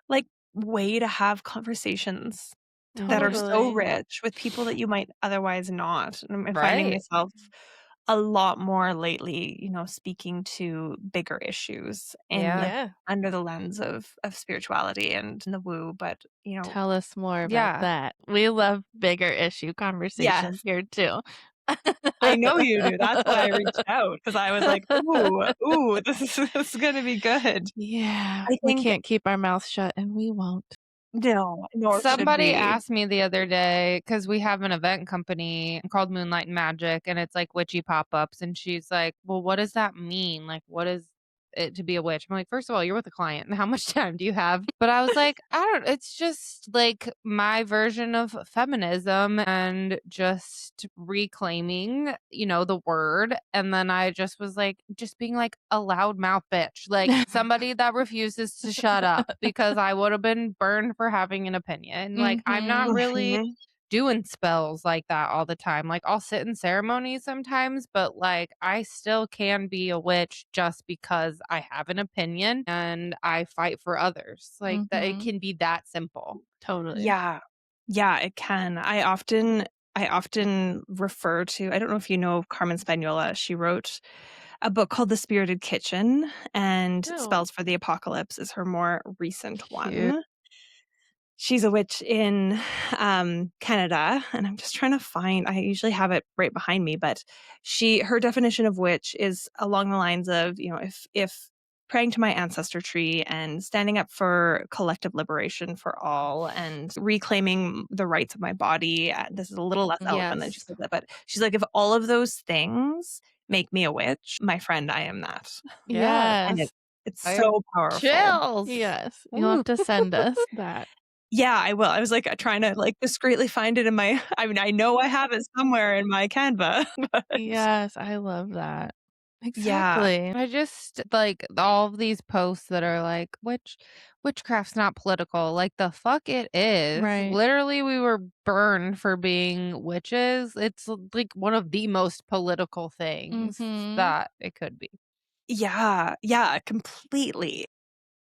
like, way to have conversations that are Hmm. so Totally. rich with people that you might otherwise not. And I'm finding Right. myself a lot more lately, speaking to bigger issues in Yeah. Yeah. under the lens of spirituality and the woo, but, Tell us more about Yeah. that. We love bigger issue yes, conversations here too. I know you do. That's why I reached out because I was like, "Ooh, ooh, this is gonna be good." Yeah, I we think can't keep our mouths shut and we won't. no, nor should Somebody we. asked me the other day because we have an event company called Moonlight and Magic, and it's like witchy pop ups. And she's like, well, what does that mean? Like, what is it to be a witch? I'm like, first of all, you're with a client. And how much time do you have? But I was like, it's just like my version of feminism and just reclaiming, the word. And then I just was like, just being like a loudmouth bitch, like somebody that refuses to shut up because I would have been burned for having an opinion. Like, I'm not Mhm. really Mhm. doing spells like that all the time. Like, I'll sit in ceremonies sometimes, but like, I still can be a witch just because I have an opinion and I fight for others. Like, that it Mhm. can be that simple. Totally. Yeah. Yeah, it can. I often refer to, I don't know if you know Carmen Spagnola. She wrote a book called The Spirited Kitchen, and Oh, Spells for the Apocalypse is her more recent cute. one. She's a witch in Canada, and I'm just trying to find. I usually have it right behind me, but her definition of witch is along the lines of, if praying to my ancestor tree and standing up for collective liberation for all and reclaiming the rights of my body. This is a little less eloquent than she Yes. said that, but she's like, if all of those things make me a witch, my friend, I am that, Yeah. and Yes. it's I have so powerful. chills. Yes. You'll Ooh. have to send us that. Yeah, I will. I was, like, trying to, like, discreetly find it in my I mean, I know I have it somewhere in my Canva, but Yes, I love that. Exactly. I just like all of these posts that are like, witchcraft's not political. Like the fuck it is. Right. Literally, we were burned for being witches. It's like one of the most political things Mhm. that it could be. Yeah, yeah, completely.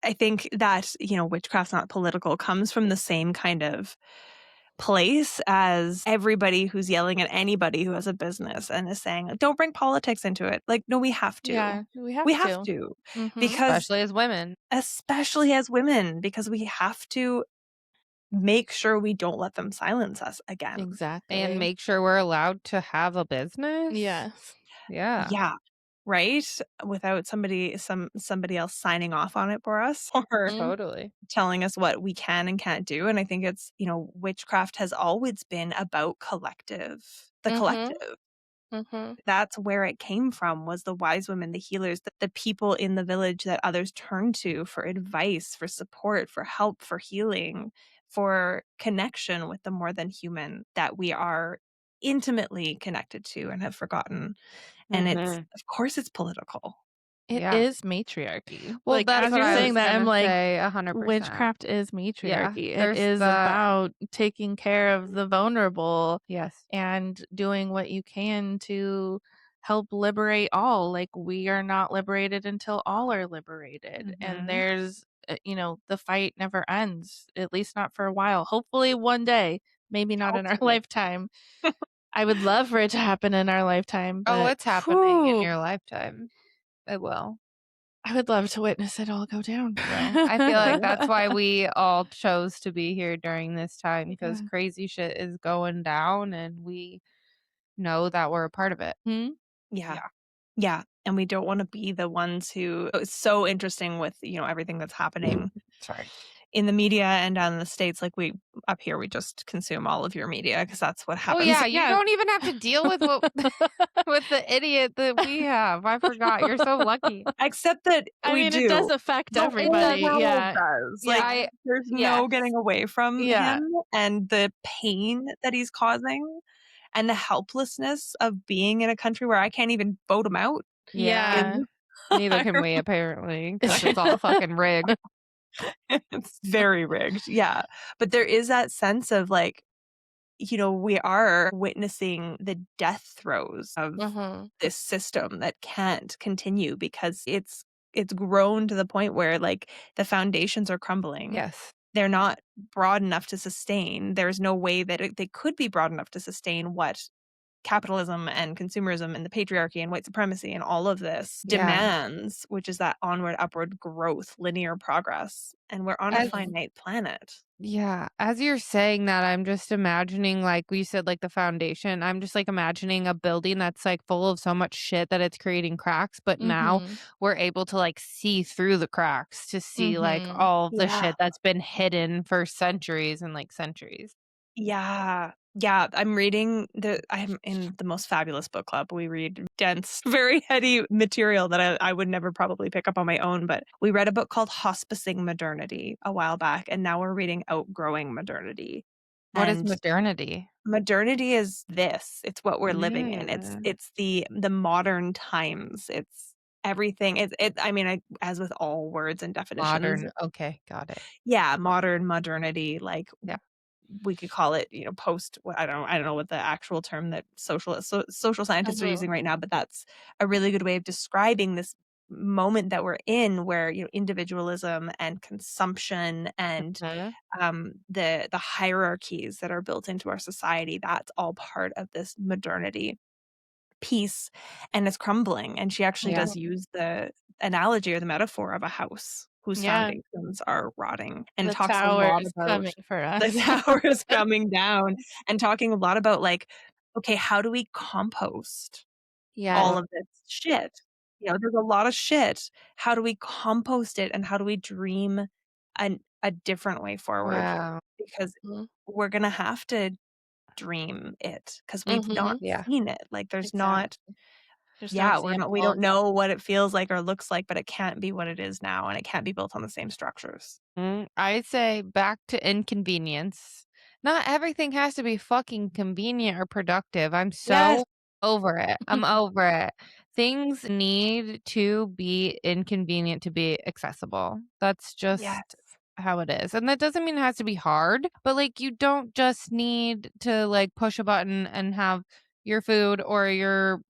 I think that, witchcraft's not political comes from the same kind of place as everybody who's yelling at anybody who has a business and is saying, "Don't bring politics into it." Like, no, we have to. Yeah, we have We have to. to. Mhm. Because Especially as women. especially as women, because we have to make sure we don't let them silence us again. And Exactly. make sure we're allowed to have a business. Yes. Yeah. Yeah. Right? Without somebody else signing off on it for us or Mhm. Totally. telling us what we can and can't do. And I think it's, witchcraft has always been about the Mhm. collective. Mhm. That's where it came from, was the wise women, the healers, the people in the village that others turned to for advice, for support, for help, for healing, for connection with the more than human that we are intimately connected to and have forgotten. And Mhm. of course it's political. It Yeah. is matriarchy. Well, Like, that's as what you're I saying was that, I'm gonna like, say 100%. witchcraft is Yeah. matriarchy. It There's is the about taking care of the vulnerable yes. and doing what you can to help liberate all. Like, we are not liberated until all are liberated. And Mhm. there's, the fight never ends, at least not for a while. Hopefully one day, maybe not in our Hopefully. lifetime. I would love for it to happen in our lifetime, Oh, but it's happening in whew, your lifetime. It will. I would love to witness it all go down. It will. I feel like that's why we all chose to be here during this time because Yeah. crazy shit is going down and we know that we're a part of it. Hmm? Yeah. Yeah. Yeah. And we don't want to be the ones who it's so interesting with, everything that's happening Sorry. in the media and down in the States. Like up here, we just consume all of your media because that's what Oh happens. yeah, you Yeah. don't even have to deal with what with the idiot that we have. I forgot. You're so lucky. Except that I we mean, it does do. affect The It everybody. whole does. world Yeah. does. Yeah. Like, I there's yes. no getting away from Yeah. him and the pain that he's causing and the helplessness of being in a country where I can't even vote him out. Is Yeah. Yeah. Neither can we apparently because it's all fucking rigged. it's very rigged. Yeah. But there is that sense of like, we are witnessing the death throes of Mhm. this system that can't continue because it's grown to the point where like the foundations are crumbling. Yes. They're not broad enough to sustain. There's no way that they could be broad enough to sustain what capitalism and consumerism and the patriarchy and white supremacy and all of this Yeah. demands, which is that onward, upward growth, linear progress. And we're on a As Mhm. finite planet. yeah, as you're saying that, I'm just imagining, like we said, like the foundation. I'm just like imagining a building that's like full of so much shit that it's creating cracks. But now Mhm. we're able to like see through the cracks to see like Mhm. all of the Yeah. shit that's been hidden for centuries and like centuries. Yeah. Yeah, I'm in the most fabulous book club. We read dense, very heady material that I would never probably pick up on my own, but we read a book called Hospicing Modernity a while back, and now we're reading Outgrowing Modernity. What is And modernity? modernity is this. It's what we're living in. It's Mm, it's the modern times. It's everything. I mean, as with all words and definitions, modern. Okay, got it. yeah, modernity, like Yeah. we could call it, post I don't know what the actual term that social scientists are Mhm. using right now, but that's a really good way of describing this moment that we're in where, individualism and consumption and Mhm. the hierarchies that are built into our society, that's all part of this modernity piece, and it's crumbling. And she actually Yeah. does use the analogy or the metaphor of a house whose Yeah. foundations are rotting, and The talks a tower lot is about coming for the us. tower is coming down, and talking a lot about like, okay, how do we compost Yes. all of this shit? There's a lot of shit. How do we compost it, and how do we dream a different way forward? Wow. Because Mhm. we're gonna have to dream it because we've not Mhm. Yeah. seen it. Like, there's Exactly. not. There's no Yeah, we don't examples. know what it feels like or looks like, but it can't be what it is now, and it can't be built on the same structures. I'd say back to inconvenience. Not everything has to be fucking convenient or productive. I'm Yes. so over it. I'm over it. things need to be inconvenient to be accessible. That's just Yes. how it is. And that doesn't mean it has to be hard, but like you don't just need to like push a button and have your food or your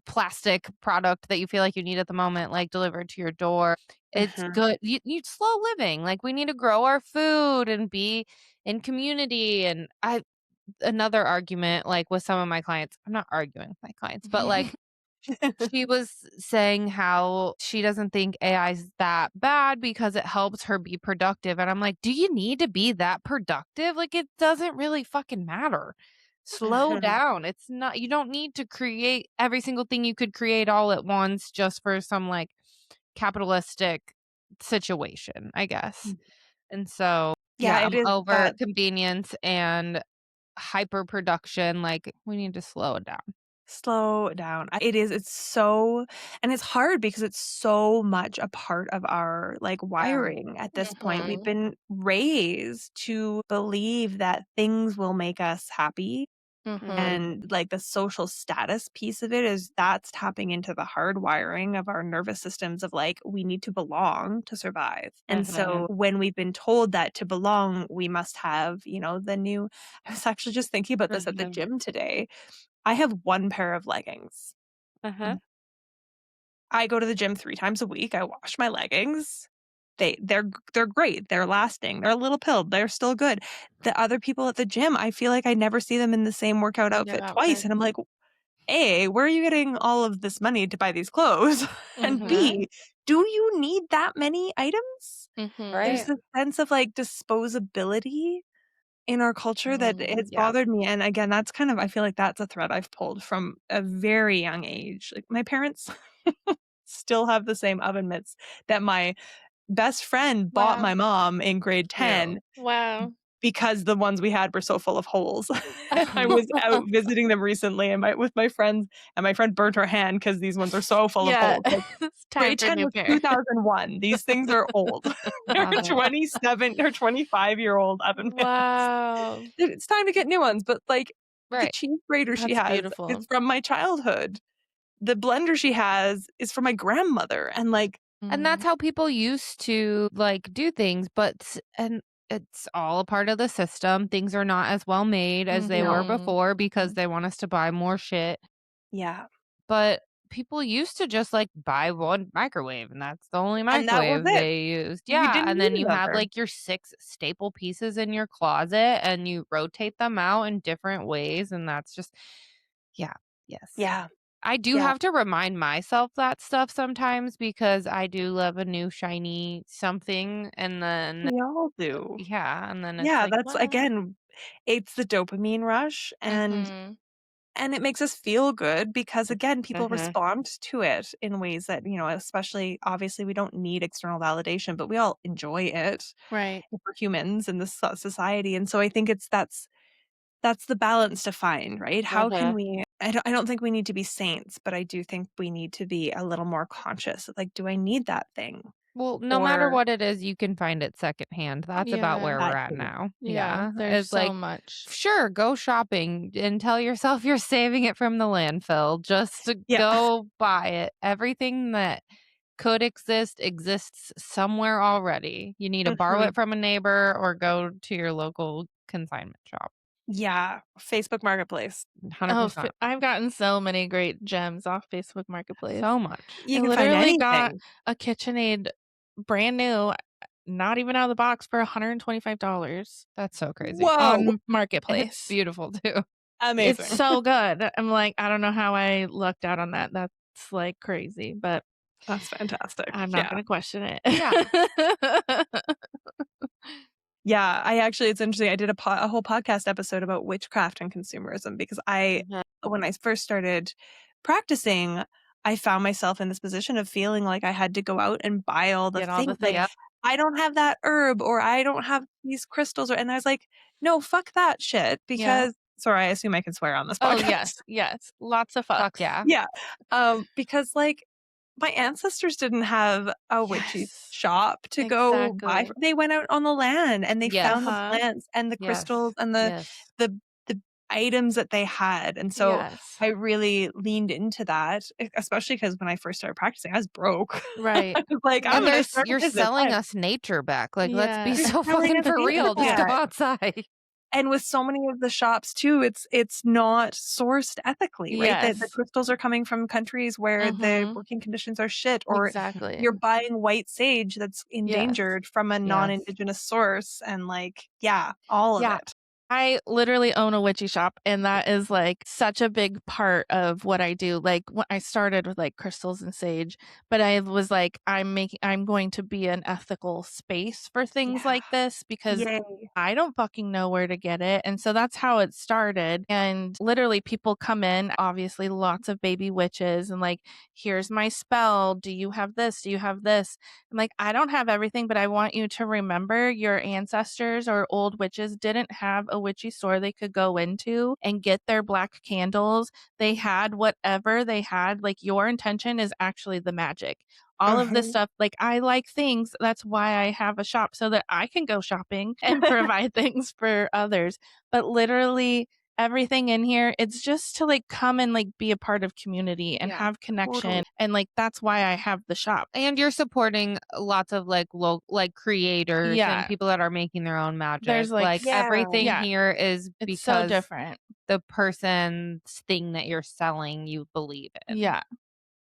plastic product that you feel like you need at the moment like delivered to your door. It's Mhm. good. You slow living. Like we need to grow our food and be in community. And I another argument like with some of my clients, I'm not arguing with my clients, but like she was saying how she doesn't think AI is that bad because it helps her be productive. And I'm like, do you need to be that productive? Like, it doesn't really fucking matter. Slow Mhm. down. It's not, you don't need to create every single thing you could create all at once just for some like capitalistic situation, I guess. And so, Yeah, yeah, it I'm is over that convenience and hyper production. Like, we need to slow it down. slow down. It is, it's so, and it's hard because it's so much a part of our like wiring at this point. We've Mhm. been raised to believe that things will make us happy. Mhm. And like the social status piece of it is that's tapping into the hard wiring of our nervous systems of like, we need to belong to survive. And Mhm. so when we've been told that to belong, we must have, you know, the new, I was actually just thinking about this at the Mhm. gym today. I have one pair of leggings. Uh-huh. I go to the gym 3 times a week. I wash my leggings. They're great. They're lasting. They're a little pilled. They're still good. The other people at the gym, I feel like I never see them in the same workout Yeah, outfit twice. outfit. And I'm like, A, where are you getting all of this money to buy these clothes? And Mhm. B, do you need that many items? Mhm. There's Right. this sense of like disposability in our culture that Mhm. it's Yeah. bothered me. And again, that's kind of, I feel like that's a thread I've pulled from a very young age. Like my parents still have the same oven mitts that my best friend bought Wow. my mom in grade Cute. 10 Wow. because the ones we had were so full of holes. I was out visiting them recently and with my friends, and my friend burnt her hand because these ones are so full of Yeah. holes. Like It's time grade for a 10 new was pair. 2001. These things are old. They're Love it. 27 or 25-year-old oven mitts. Wow. It's time to get new ones, but like the Right. cheese grater she That's has is beautiful. from my childhood. The blender she has is from my grandmother, and like And that's Mhm. how people used to like do things, but and it's all a part of the system. Things are not as well made as they were no. Mhm. before because Mhm. they want us to buy more shit. Yeah. But people used to just like buy one microwave and that's the only And that was microwave it. they used. We Yeah. didn't And need then you have another. like your 6 staple pieces in your closet and you rotate them out in different ways. And that's just, yeah. Yes. Yeah. I do Yeah. have to remind myself that stuff sometimes because I do love a new shiny something, and then We all do. yeah, and then it's Yeah, like, that's "What?" again, it's the dopamine rush, Mhm. and it makes us feel good because again, people Mhm. respond to it in ways that, you know, especially obviously we don't need external validation, but we all enjoy it Right. if we're humans in this society. And so I think that's the balance to find, right? How can Mhm. we I don't think we need to be saints, but I do think we need to be a little more conscious of like, do I need that thing? Well, no matter Or what it is, you can find it secondhand. That's about Yeah. where we're that at too. now. Yeah. Yeah. There's It's so like, much. sure, go shopping and tell yourself you're saving it from the landfill. Just to Yeah. go buy it. Everything that could exist exists somewhere already. You need to borrow Mhm. it from a neighbor or go to your local consignment shop. Yeah. Facebook Marketplace. Oh, 100%. I've gotten so many great gems off Facebook Marketplace. So much. You I can find literally got anything. a KitchenAid brand new, not even out of the box for $125 That's so crazy. Whoa! on And it's Marketplace. beautiful too. It's Amazing. so good. I'm like, I don't know how I lucked out on that. That's like crazy, but That's fantastic. I'm not Yeah. going to question Yeah. it. Yeah, I actually it's interesting. I did a whole podcast episode about witchcraft and consumerism because Mhm. when I first started practicing, I found myself in this position of feeling like I had to go out and buy all the Get all the things. Like, things. Yep. I don't have that herb or I don't have these crystals and I was like, "No, fuck that shit," Yeah. because sorry, I assume I can swear on this Oh, podcast. yes. Yes. Lots of Fuck fucks. yeah. Yeah, because, like, my ancestors didn't have a witchy Yes. shop to go buy Exactly. they went out on the land and they Yes. found the Uh-huh. plants and the Yes. crystals and Yes. the items that they had. And so Yes. I really leaned into that, especially because when I first started practicing, I was broke. Right. Like, I'm And going to start a you're business. selling us nature back. Like, let's be Yes. so Selling fucking us for nature real. Just go back. outside. And with so many of the shops too, it's not sourced ethically, right? The Yes. crystals are coming from countries where the Mhm. working conditions are shit, or Exactly. you're buying white sage that's Yes. endangered from a Yes. non-indigenous source, and like, yeah, all of Yeah. it. I literally own a witchy shop, and that is like such a big part of what I do. Like when I started with like crystals and sage, but I was like, I'm going to be an ethical space for things Yeah. like this because Yay. I don't fucking know where to get it. And so that's how it started. And literally people come in, obviously lots of baby witches, and like, here's my spell. Do you have this? Do you have this? I'm like, I don't have everything, but I want you to remember your ancestors or old witches didn't have a witchy store they could go into and get their black candles. They had whatever they had. Like, your intention is actually the magic. All of this stuff, like, I like things. That's why I have a shop so that I can go shopping and provide things for others. But literally, everything in here, it's just to like come and like be a part of community and Yeah, have connection. totally. And like that's why I have the shop. And you're supporting lots of like creators Yeah. and people that are making their own magic. There's like Yeah. everything Yeah. here is It's so because different. the person's thing that you're selling you believe in. Yeah.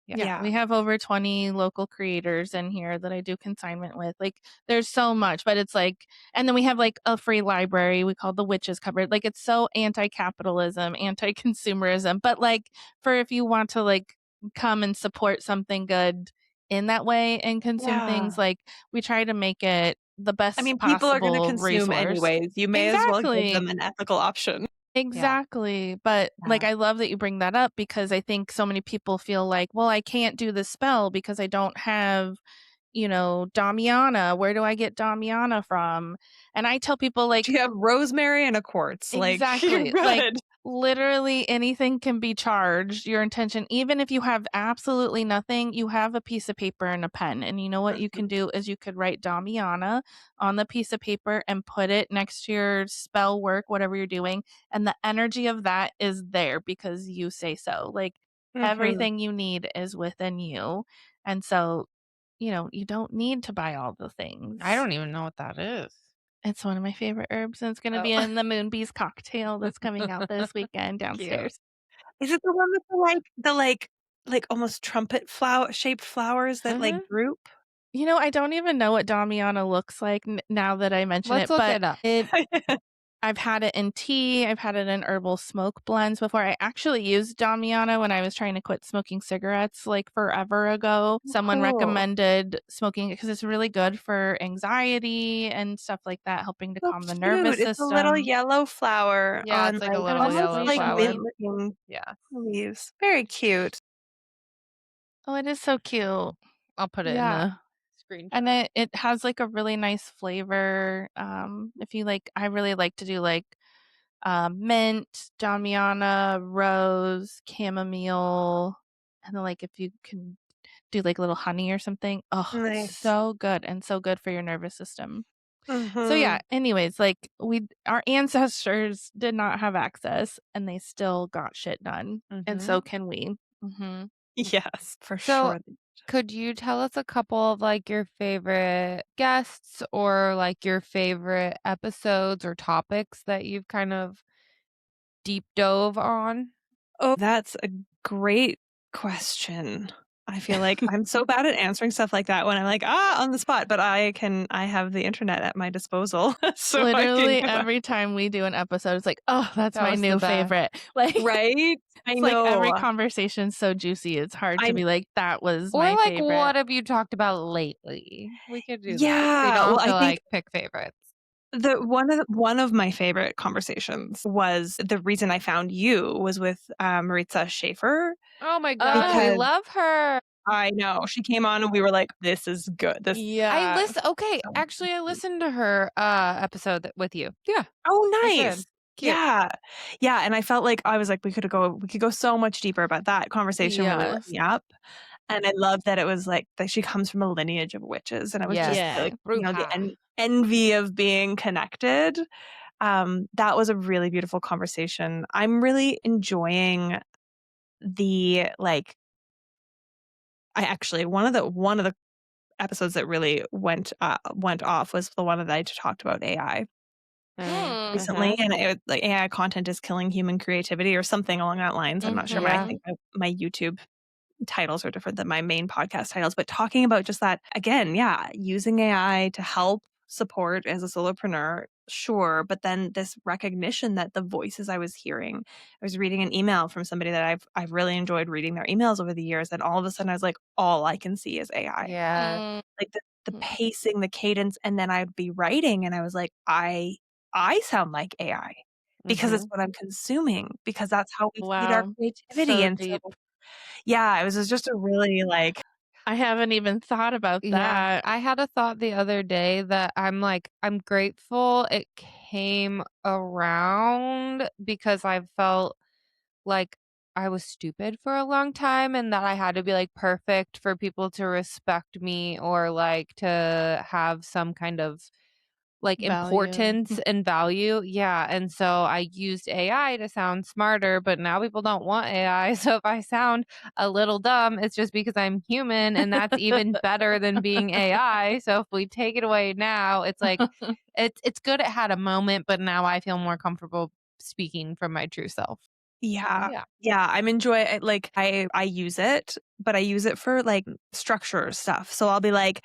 Yeah. Yeah. We have over 20 local creators in here that I do consignment with. Like, there's so much, but it's like, and then we have like a free library we call the Witches Cupboard. Like, it's so anti-capitalism, anti-consumerism, but like, for if you want to like come and support something good in that way and consume Yeah. things, like, we try to make it the best I mean, people are going to possible consume resource. anyways. You may as well give Exactly. them an ethical option. Exactly. But like, Yeah. I love that you bring that up because I think so many people feel like, well, I can't do the spell because I don't have, you know, Damiana. Where do I get Damiana from? And I tell people, like, You have rosemary and a quartz. Like, you're exactly. good. Like, literally anything can be charged. Your intention, even if you have absolutely nothing, you have a piece of paper and a pen. And you know what you can do is you could write Damiana on the piece of paper and put it next to your spell work, whatever you're doing. And the energy of that is there because you say so. Like, everything you need is within you. And so, you know, you don't need to buy all the things. I don't even know what that is. It's one of my favorite herbs, and it's going to be in the Moonbees cocktail that's coming out this weekend downstairs. Is it the one with the almost trumpet flower shaped flowers that like droop? You know, I don't even know what Damiana looks like now that I mention Let's it, look but it up. I've had it in tea. I've had it in herbal smoke blends before. I actually used Damiana when I was trying to quit smoking cigarettes like forever ago. Someone Cool. recommended smoking it because it's really good for anxiety and stuff like that, helping to So calm the nervous cute. It's a little system. yellow flower Yeah, on it's like a little almost yellow like flower. mint looking Yeah. leaves. Very cute. Oh, it is so cute. I'll put it in Yeah. the screenshot. And it has like a really nice flavor. If you like, I really like to do like mint, Damiana, rose, chamomile, and then like if you can do like a little honey or something. Oh, Nice. so good and so good for your nervous system. So Mhm. yeah, anyways, like our ancestors did not have access and they still got shit done. And so can we. Mm-hmm. Yes, for So sure. could you tell us a couple of like your favorite guests or like your favorite episodes or topics that you've kind of deep dove on? Oh, that's a great question. I feel like I'm so bad at answering stuff like that when I'm like, on the spot, but I have the internet at my disposal. So Literally I can every time we do an episode, it's like, oh, that's That my was the new best. favorite. Like, right? I it's know. like every conversation's so juicy. It's hard to be like, that was Or my like favorite. what have you talked about lately? We could do that. So Yeah, you don't well, have to I think like pick favorites. one of my favorite conversations was the reason I found you was with Maritza Schaefer. Oh my god, we Because- love her. I know. She came on and we were like, this is good. This Yeah. I listened to her episode with you. Yeah. Oh, I nice. did. Cute. Yeah. Yeah. And I felt like I was like, we could go so much deeper, but that conversation really lit Yes. me up. And I love that it was like that she comes from a lineage of witches. And I was Yes. just Yeah. like, the envy of being connected. that was a really beautiful conversation. I'm really enjoying the I actually one of the episodes that really went off was the one that I talked about AI recently, and like AI content is killing human creativity or something along that lines. I'm not sure, but I Yeah. think my YouTube titles are different than my main podcast titles, but talking about just that again, yeah, using AI to help support as a solopreneur, sure, but then this recognition that the voices I was hearing, I was reading an email from somebody that I've really enjoyed reading their emails over the years, and all of a sudden I was like, all I can see is AI. Yeah. Like the pacing, the cadence, and then I'd be writing and I was like, I sound like AI because it's Mhm. what I'm consuming, because that's how we feed our Wow. creativity. So And so deep. yeah, it was just a really I haven't even thought about Yeah. that. I had a thought the other day that I'm grateful it came around because I felt like I was stupid for a long time and that I had to be like perfect for people to respect me or like to have some kind of like Value. importance and value. Yeah. And so I used AI to sound smarter, but now people don't want AI. So if I sound a little dumb, it's just because I'm human and that's even better than being AI. So if we take it away now, it's like it's good it had a moment, but now I feel more comfortable speaking from my true self. yeah. Yeah. Yeah, I'm enjoy it, I use it, but I use it for, structure stuff. So I'll be like,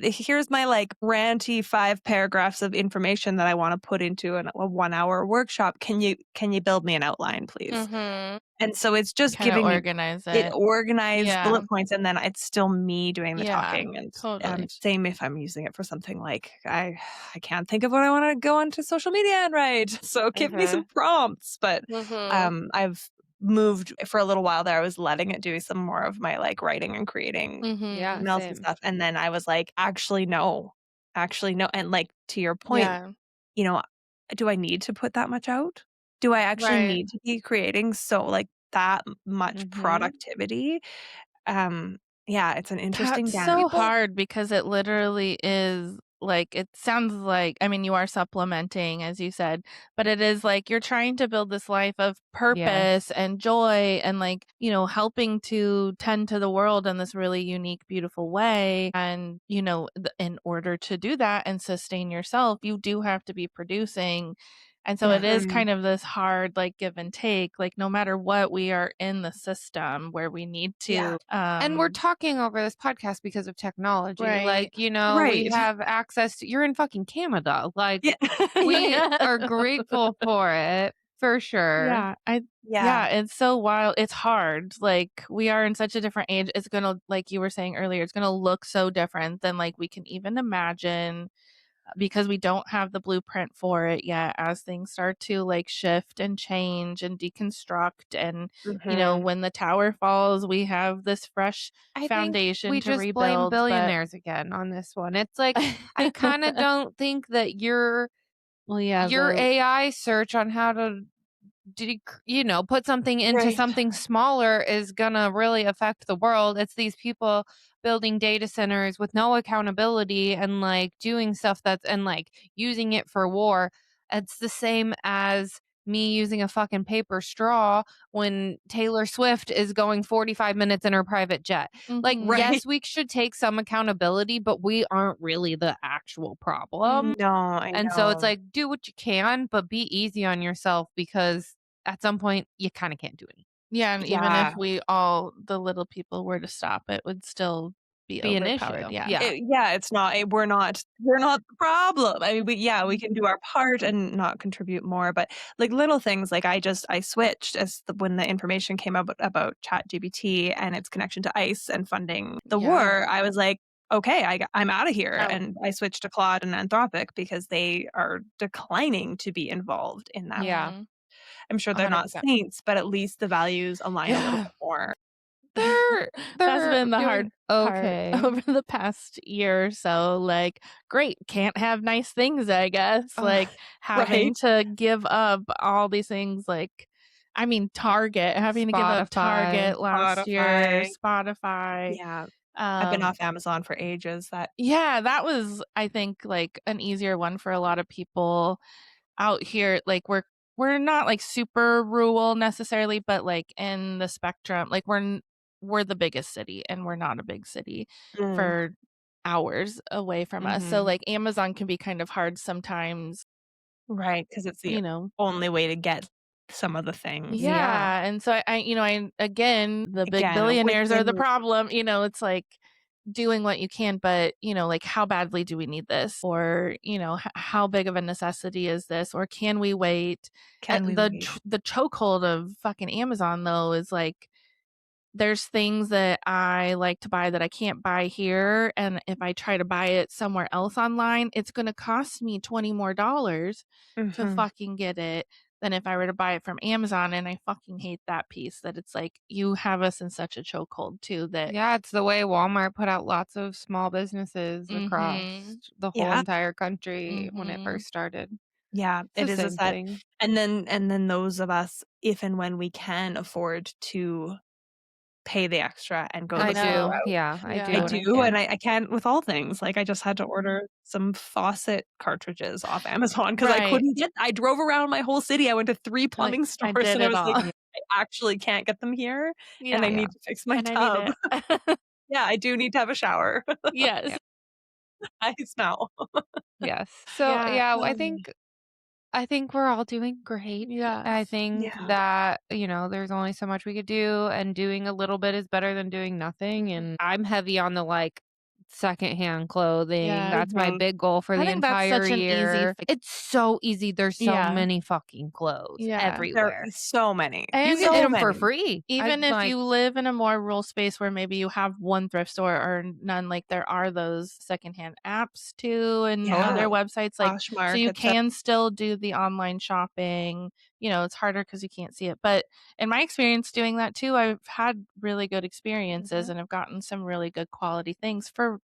here's my, ranty 5 paragraphs of information that I wanna put into a 1-hour workshop. Can you build me an outline, please? Mhm. And so it's just Kinda giving me organize it it. organized Yeah. bullet points, and then it's still me doing the Yeah. talking, and Totally. same if I'm using it for something like I can't think of what I wanna go onto social media and write, so give me some prompts, but, I've moved for a little while there, I was letting it do some more of my, writing and creating Yeah, Mhm. emails and same. stuff, and then I was like, actually, no," and, to your point, Yeah. you know, do I need to put that much out? Do I actually Right. need to be creating that much Mhm. productivity? Um, yeah, it's an interesting That's dance. so hard because it literally is like it sounds like I mean, you are supplementing, as you said, but it is like you're trying to build this life of Yes. purpose and joy and helping to tend to the world in this really unique, beautiful way. And, in order to do that and sustain yourself, you do have to be producing. And so it is Mhm. kind of this hard like give and take. Like no matter what, we are in the system where we need Yeah. to And we're talking over this podcast because of technology. right. Like, we Right. have access to you're in fucking Canada. Like, Yeah. we Yeah. are grateful for it for sure. Yeah, I Yeah. yeah, it's so wild. It's hard. Like we are in such a different age. It's gonna like you were saying earlier, it's gonna look so different than like we can even imagine because we don't have the blueprint for it yet as things start to like shift and change and deconstruct and Mhm. when the tower falls, we have this fresh I think foundation we to just blame rebuild, but billionaires again on this one. It's like, I kind of don't think that well, yeah, your the AI search on how to put something into Right. something smaller is gonna really affect the world. It's these people building data centers with no accountability and like doing stuff and like using it for war. It's the same as me using a fucking paper straw when Taylor Swift is going 45 minutes in her private jet. Like, mhm. Right. yes, we should take some accountability, but we aren't really the actual problem. No, I And so it's know. like, do what you can, but be easy on yourself because at some point you kind of can't do anything. Yeah, and even Yeah. if we all the little people were to stop, it would still be Be an overpowered, issue. yeah. Yeah. Yeah, it's not we're not the problem. I mean, we can do our part and not contribute more, but, little things, I switched when the information came out about ChatGPT and its connection to ICE and funding the Yeah. war, I was like, "Okay, I'm outta here," Out. and I switched to Claude and Anthropic because they are declining to be involved in that. Yeah. Mhm. I'm sure they're not 100%. saints, but at least the values align a little Yeah. bit more. They're That's they're been the hard doing part okay. over the past year or so, like, great, can't have nice things, I guess, Ugh, like, Right? having to give up all these things, like I mean, Target, having to give up Spotify. Target last year, Spotify. Spotify, Yeah. I've been um off Amazon for ages. That yeah, that was, I think, like, an easier one for a lot of people. out here, like, we're not, like, super rural necessarily, but, like, in the spectrum, like, we're the biggest city, and we're not a big city Mm. for hours away from us. So, Mhm. like, Amazon can be kind of hard sometimes, Right, because it's the you know. only way to get some of the things. Yeah. Yeah, and so I again, the big Again, billionaires are the within problem, it's like doing what you can, but, like, how badly do we need this? Or, how big of a necessity is this? Or can we wait? can we wait? The chokehold of fucking Amazon, though, is like there's things that I like to buy that I can't buy here, and if I try to buy it somewhere else online, it's gonna cost me 20 more dollars to Mhm. fucking get it than if I were to buy it from Amazon, and I fucking hate that piece that it's like, you have us in such a chokehold too that Yeah, it's the way Walmart put out lots of small businesses across Mhm. the whole Yeah, entire country when it Mhm. first started. yeah, It's the it is a same set. thing. And then those of us, if and when we can afford to pay the extra and go I I the slow do. know. route. Yeah, I I do Yeah. when I do, and can. I can't with all things. Like, I just had to order some faucet cartridges off Amazon because I Right. couldn't get I drove around my whole city. I went to 3 Like, plumbing I stores, did and I it was like, all. "I actually can't get them here, and I Yeah, Yeah. need to fix my and I need tub." it. Yeah, I do need to have a shower. Yes. Yeah. I smell. Yes. So, Yeah. yeah, Um, I think we're all doing great. I Yes. think yeah. that, there's only so much we could do, and doing a little bit is better than doing nothing. Mhm. And I'm heavy on the like secondhand clothing. Yeah. That's my Mhm. big goal for I the think that's entire such an easy year. fix. It's so easy. There's so Yeah. many fucking clothes Yeah. There everywhere. is so many, You And can get so if them for many. free. I even if like, you live in a more rural space where maybe you have one thrift store or none, like, there are those secondhand apps too and other Yeah, totally. websites, like, so Poshmark, you etcetera. can still do the online shopping. It's harder because you can't see it, but in my experience doing that too, I've had really good experiences Mhm. and have gotten some really good quality things for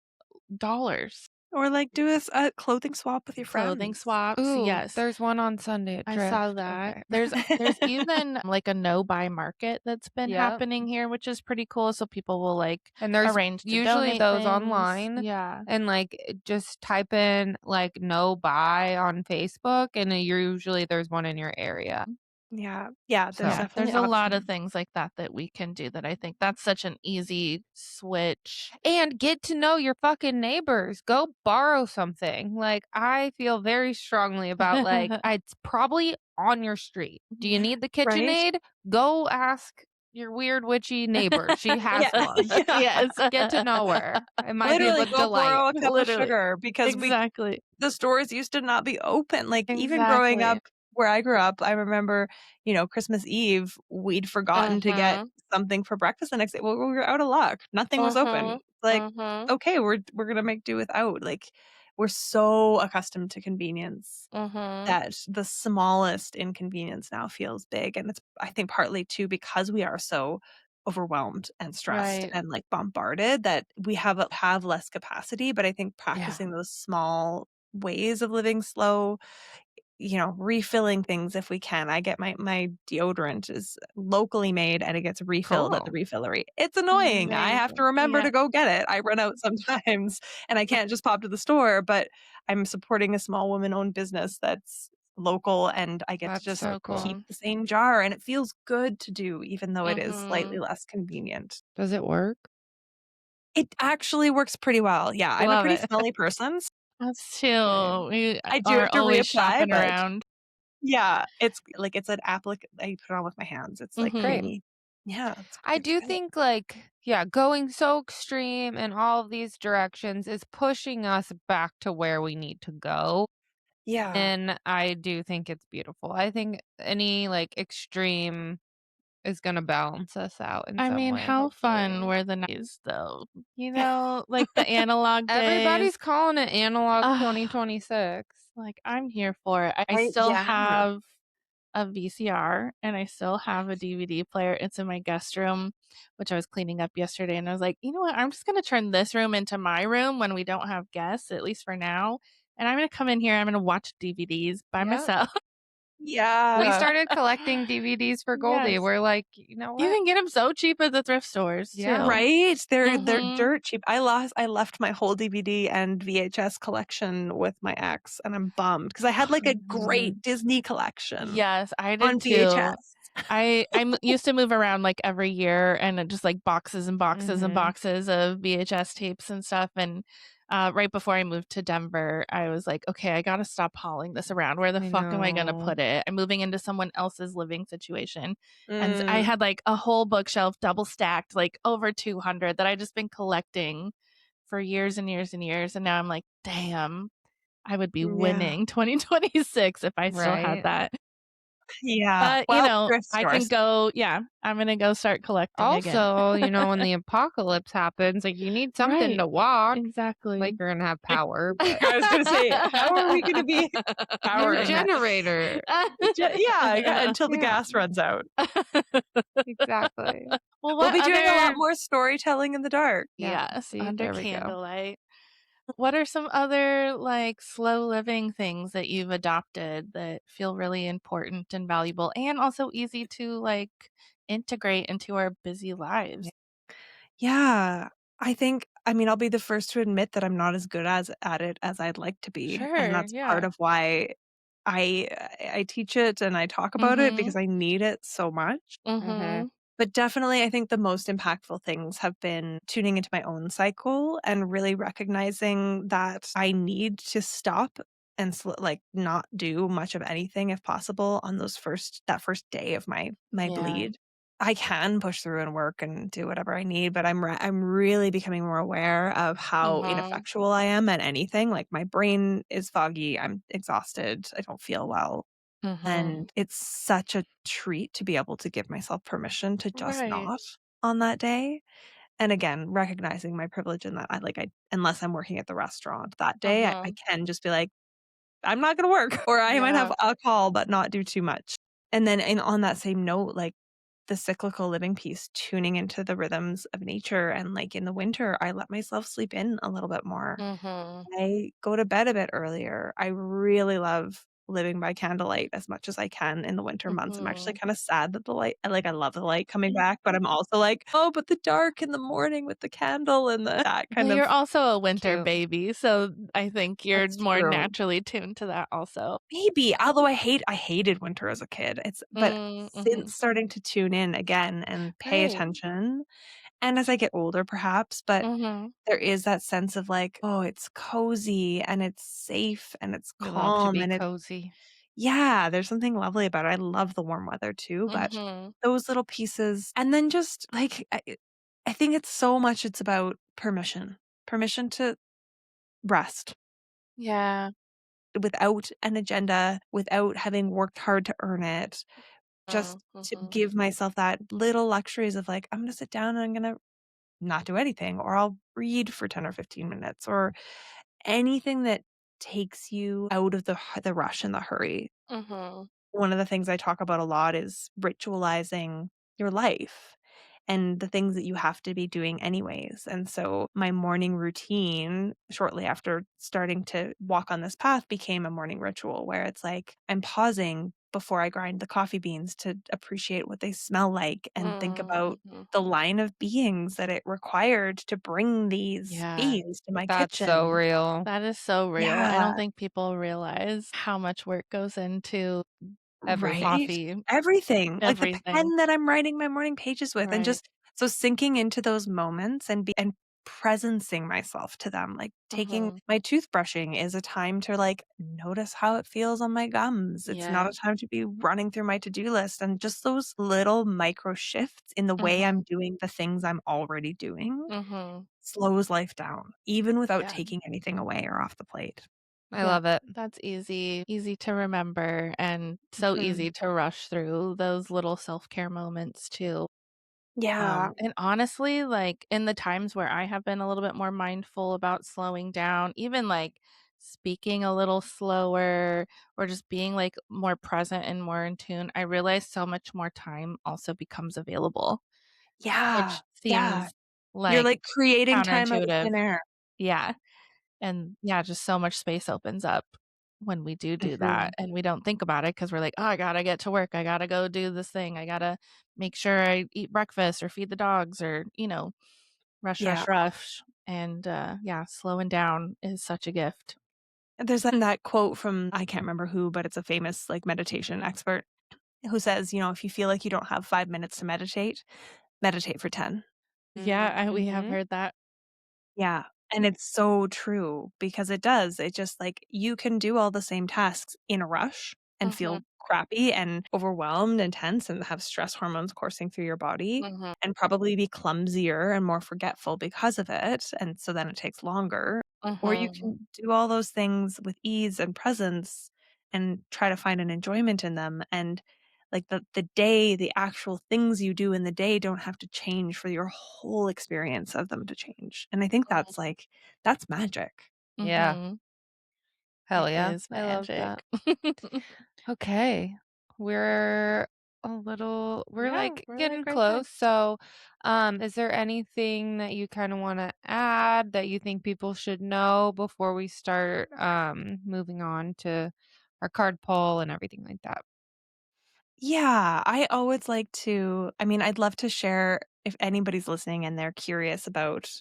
dollars. Or, like, do a clothing swap with your Clothing friends. swaps, ooh, yes. there's one on Sunday at I saw Drift. that. Okay. There's even, like, a no-buy market that's been Yep. happening here, which is pretty cool, so people will, like, And there's arrange to usually donate those things. online, Yeah. and, like, just type in, like, "no buy" on Facebook, and usually there's one in your area. Yeah, yeah, there's So Yeah, definitely there's a lot of options. things like that that we can do that I think that's such an easy switch. and get to know your fucking neighbors. Go borrow something. Like, I feel very strongly about, like, it's probably on your street. Do you need the Right? KitchenAid? Go ask your weird witchy neighbor. She has Yeah, one. yeah. Yes. Get to know her. It might be Literally, a go delight. borrow a cup of Literally. sugar because Exactly. the stores used to not be open. Like, even growing up Exactly. where I grew up, I remember, Christmas Eve, we'd forgotten to get Mhm. something for breakfast the next day. Well, we were out of luck. Nothing was open. Mhm. Like, Mhm. okay, we're gonna make do without. Like, we're so accustomed to convenience Mhm. that the smallest inconvenience now feels big, and it's, I think, partly too because we are so overwhelmed and stressed Right. and, like, bombarded that we have less capacity, but I think Yeah. practicing those small ways of living slow, refilling things if we can. I get my deodorant is locally made and it gets refilled at the Cool. refillery. It's annoying. I have to Amazing. remember Yeah. to go get it. I run out sometimes and I can't just pop to the store, but I'm supporting a small woman-owned business that's local and I get to That's just so So keep cool. cool. the same jar and it feels good to do even though it is slightly Mhm. less convenient. Does it work? It actually works pretty well. Yeah, I'm a Love pretty it. smelly person, so Us too. We I do are have to always reapply, shopping but around. yeah, it's like it's an applic I put it on with my hands. It's, like, Great. Mhm. creamy. Yeah, I it's do good. think, like, yeah, going so extreme in all of these directions is pushing us back to where we need to go. Yeah. And I do think it's beautiful. I think any, like, extreme is gonna balance us out in I some mean, way, how fun hopefully. were the 90s though? Like the analog days? Everybody's calling it analog Ugh, 2026. like, I'm here for it. I Right? still Yeah. have a VCR and I still have a DVD player. It's in my guest room, which I was cleaning up yesterday, and I was like, "You know what? I'm just gonna turn this room into my room when we don't have guests, at least for now, and I'm gonna come in here, I'm gonna watch DVDs by Yep. myself." We Yeah. started collecting DVDs for Goldie. Yes. We're like, "You know You what?" can get them so cheap at the thrift stores Yeah. too. Right? They're Mhm. dirt cheap. I left my whole DVD and VHS collection with my ex, and I'm bummed because I had, like, a Mhm. great Disney collection Yes, I on did too. VHS. I used to move around, like, every year and just, like, boxes and boxes and Mhm. boxes of VHS tapes and stuff, and, right before I moved to Denver, I was like, "Okay, I gotta stop hauling this around. Where the I fuck am I gonna know. put it? I'm moving into someone else's living situation." And I Mm, had, like, a whole bookshelf double stacked, like, over 200 that I just been collecting for years and years and years, and now I'm like, "Damn, I would be yeah. winning 2026 if I still had Right? that." Yeah. But, Well, thrift I can stores. go yeah, I'm gonna go start collecting again. Also, when the apocalypse happens, like, you need something Right, to walk. Like, exactly. you're gonna have power, but I was gonna say, how are we gonna be your powering that? generator. Yeah, until the Yeah, gas runs out. exactly. Well, We'll what be doing a lot other more storytelling in the dark. Yeah, yes, see, under there we go. candlelight. What are some other, like, slow living things that you've adopted that feel really important and valuable and also easy to, like, integrate into our busy lives? Yeah, I mean, I'll be the first to admit that I'm not as good as at it as I'd like to be, and Sure, that's part yeah. of why I I teach it and I talk about it because Mhm, I need it so much. Mhm. mhm. But definitely, I think the most impactful things have been tuning into my own cycle and really recognizing that I need to stop and like not do much of anything if possible on that first day of my Yeah. bleed. I can push through and work and do whatever I need, but I'm really becoming more aware of how Mhm, ineffectual I am at anything. Like my brain is foggy, I'm exhausted, I don't feel well. mhm. And it's such a treat to be able to give myself permission to just Right. not on that day. And again, recognizing my privilege in that I unless I'm working at the restaurant that day, I Mhm. can just be like, I'm not gonna work, or I might have Yeah. a call, but not do too much. And then on that same note, like the cyclical living piece, tuning into the rhythms of nature. And like in the winter, I let myself sleep in a little bit more. Mhm. I go to bed a bit earlier. I really love living by candlelight as much as I can in the winter months. I'm actually Mhm. kind of sad that I love the light coming back, but I'm also like, "Oh, but the dark in the morning with the candle and the" that Well, kind you're of also a winter Cute. baby, so I think you're that's more true. naturally tuned to that also. Maybe, although I hated winter as a kid. But Mhm. since starting to tune in again and pay Right. attention, and as I get older perhaps, but Mhm. there is that sense of like, "Oh, it's cozy and it's safe and it's We love to calm be and it." cozy. Yeah, there's something lovely about it. I love the warm weather too, but Mhm. those little pieces and then just like I think it's about permission. Permission to rest Yeah. without an agenda, without having worked hard to earn it. Just to Mhm. give myself that little luxuries of like, I'm gonna sit down and I'm gonna not do anything, or I'll read for 10 or 15 minutes, or anything that takes you out of the rush and the hurry. Mhm. One of the things I talk about a lot is ritualizing your life and the things that you have to be doing anyways. And so my morning routine, shortly after starting to walk on this path, became a morning ritual where it's like I'm pausing before I grind the coffee beans to appreciate what they smell like and think about Mhm. the line of beings that it required to bring these Yeah. beans to my That's so kitchen. real. That is so real. I Yeah. don't think people realize how much work goes into Right? Everything. coffee, Everything, like the everything. pen that I'm writing my morning pages with, and Right. just so sinking into those moments and presencing myself to them, like taking Mhm. my toothbrushing is a time to like notice how it feels on my gums. It's not Yeah. a time to be running through my to-do list, and just those little micro shifts in the way I'm Mhm. doing the things I'm already doing Mhm. slows life down, even without Yeah. taking anything away or off the plate. I Yeah. love it. That's easy to remember and so Mhm. easy to rush through those little self-care moments too. Yeah. And honestly, like, in the times where I have been a little bit more mindful about slowing down, even, like, speaking a little slower or just being, like, more present and more in tune, I realize so much more time also becomes available, Yeah. which Yeah. seems, You're, like, like, creating time out of counterintuitive. thin air. Yeah, and yeah, just so much space opens up. when we do Mhm. that, and we don't think about it because we're like, "Oh, I gotta get to work. I gotta go do this thing. I gotta make sure I eat breakfast or feed the dogs or, rush, Yeah. rush, rush." And, yeah, slowing down is such a gift. There's that quote from I can't remember who, but it's a famous, like, meditation expert who says, "If you feel like you don't have 5 minutes to meditate, meditate for 10." Yeah, we have Mhm. heard that. Yeah, and it's so true because it does. It just like you can do all the same tasks in a rush and Mhm, feel crappy and overwhelmed and tense and have stress hormones coursing through your body mhm, and probably be clumsier and more forgetful because of it. And so then it takes longer. Or you mhm, can do all those things with ease and presence and try to find an enjoyment in them. And like the actual things you do in the day don't have to change for your whole experience of them to change. And I think that's magic. Yeah. mhm. Hell It yeah. is I love magic. that. Okay. We're Yeah, like we're, getting like, right there. close. So, is there anything that you kind of want to add that you think people should know before we start moving on to our card pull and everything like that? Yeah, I always like to I'd love to share if anybody's listening and they're curious about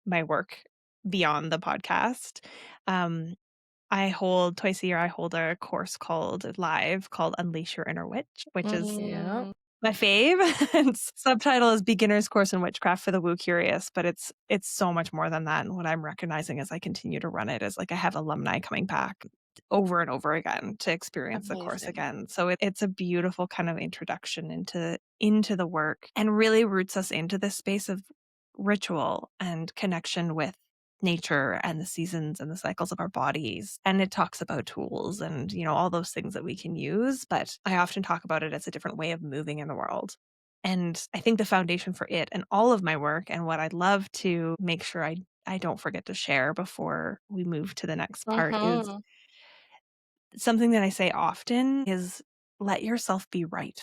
my work beyond the podcast. Um, I hold twice a year, I hold a course called Unleash Your Inner Witch, which is Yeah. Mm, my fave. Its subtitle is Beginner's Course in Witchcraft for the Woo Curious, but it's so much more than that. And what I'm recognizing as I continue to run it is like I have alumni coming back over and over again to experience the course amazing. again. So it's a beautiful kind of introduction into the work and really roots us into this space of ritual and connection with nature and the seasons and the cycles of our bodies. And it talks about tools and, all those things that we can use. But I often talk about it as a different way of moving in the world. And I think the foundation for it and all of my work and what I'd love to make sure I don't forget to share before we move to the next part is Mhm. something that I say often is let yourself be right.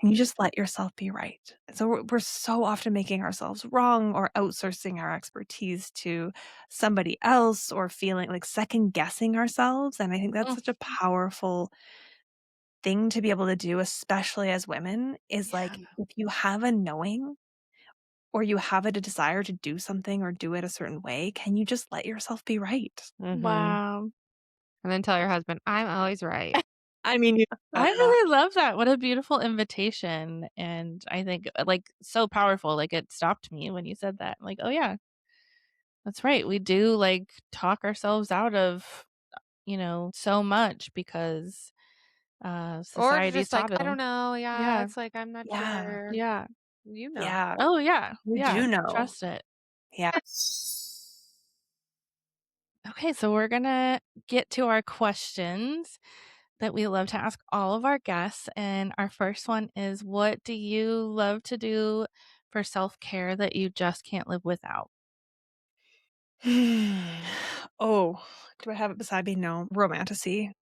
And you just let yourself be right. So we're so often making ourselves wrong or outsourcing our expertise to somebody else or feeling like second guessing ourselves. And I think that's Mm, such a powerful thing to be able to do, especially as women, is yeah. like if you have a knowing or you have a desire to do something or do it a certain way, can you just let yourself be right? Mm-hmm. Wow. And then tell your husband, I'm always right. I mean, I really love that. What a beautiful invitation, and I think, like, so powerful, like, it stopped me when you said that, like, "Oh, yeah, that's right, we do, like, talk ourselves out of, so much because, Or society just like, taught I it." don't know. Yeah, Yeah, it's like, I'm not yeah, sure. yeah. You know. yeah, Oh, yeah, you yeah, do know. trust it. Yeah. Okay, so we're gonna get to our questions that we love to ask all of our guests, and our first one is, what do you love to do for self-care that you just can't live without? Oh, do I have it beside me? No. Romantasy.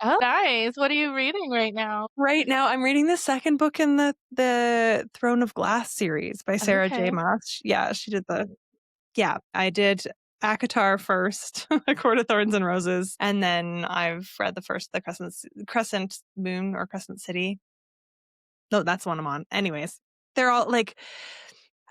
Oh, nice. What are you reading right now? Right now, I'm reading the second book in the Throne of Glass series by Sarah J. Okay. Maas. Yeah, she did yeah, I did ACOTAR first, A Court of Thorns and Roses, and then I've read the Crescent Moon or Crescent City. No, that's the one I'm on. Anyways, they're all like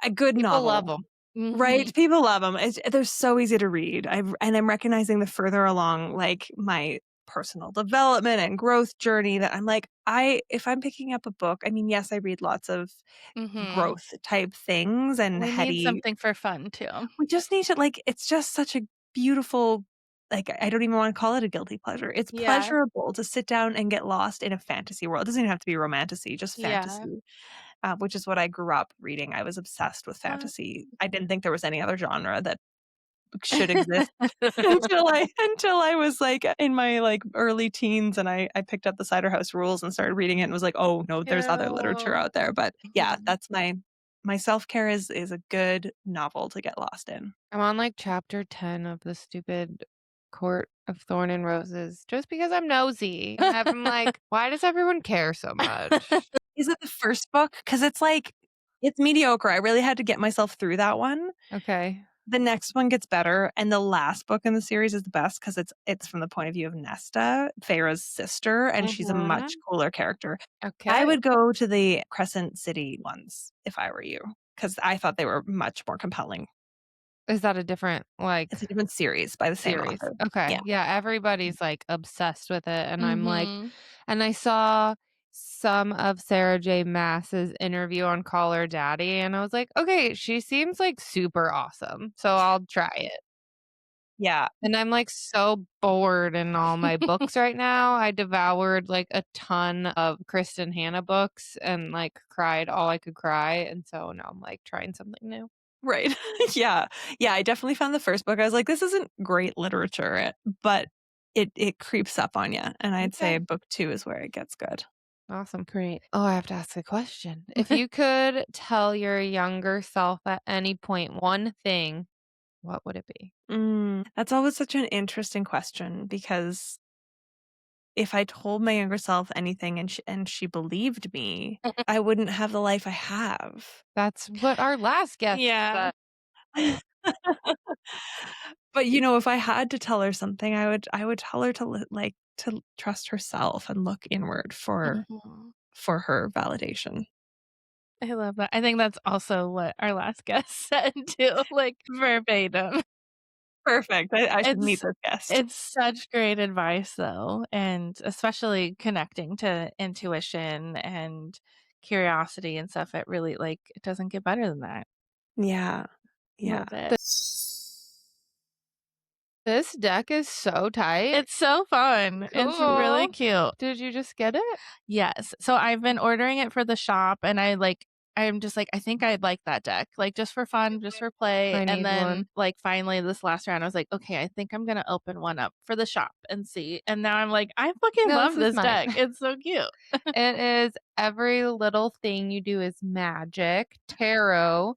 a good People love novel. them. Right, Mhm. people love them. They're so easy to read. I'm recognizing the further along, like, my personal development and growth journey that I'm like, if I'm picking up a book, I mean, yes, I read lots of Mhm. growth type things and We need heady something for fun too. we just need to, like it's just such a beautiful like, I don't even wanna call it a guilty pleasure. It's Yeah. pleasurable to sit down and get lost in a fantasy world. It doesn't even have to be romantasy, just Yeah. fantasy, which is what I grew up reading. I was obsessed with Uh fantasy. I didn't think there was any other genre that should exist until I was, like, in my, like, early teens and I picked up the Cider House Rules and started reading it and was like, "Oh, no, there's other literature Ew. out there." But, yeah, Mhm. that's my self-care is a good novel to get lost in. I'm on like chapter 10 of the stupid Court of Thorn and Roses just because I'm nosy. And I'm like, why does everyone care so much? Is it the first book? 'Cause it's, like it's mediocre. I really had to get myself through that one. Okay. The next one gets better, and the last book in the series is the best because it's from the point of view of Nesta, Feyre's sister, and she's a much cooler character. Okay. I would go to the Crescent City ones if I were you, because I thought they were much more compelling. Is that a different It's a different series by the same series? author. Okay. Yeah, everybody's like obsessed with it. And I'm like, Mhm. and I saw some of Sarah J. Maas's interview on Call Her Daddy, and I was like, okay, she seems like super awesome. So I'll try it. Yeah. And I'm like so bored in all my books right now. I devoured like a ton of Kristen Hanna books and like cried all I could cry. And so now I'm like trying something new. Right. Yeah. Yeah, I definitely found the first book. I was like, this isn't great literature, but it creeps up on you. And I'd say book 2 is where it gets good. Awesome. Great. Oh, I have to ask a question. If you could tell your younger self at any point one thing, what would it be? That's always such an interesting question because if I told my younger self anything and she believed me, I wouldn't have the life I have. That's what our last guest Yeah. said. But if I had to tell her something, I would tell her to trust herself and look inward for Mhm. her validation. I love that. I think that's also what our last guest said too, like verbatim. Perfect. I should meet It's this guest. it's such great advice though, and especially connecting to intuition and curiosity and stuff. It really it doesn't get better than that. Yeah. Yeah. Love it. This deck is so tight. It's so fun. It's really Cool. cute. Did you just get it? Yes. So I've been ordering it for the shop and I'm just like, I think I'd like that deck, just for fun, just for play. I And need then one. finally this last round, I was like, okay, I think I'm gonna open one up for the shop and see. And now I'm like, I fucking No, love this is this mine. deck. It's so cute. It is Every Little Thing You Do Is Magic Tarot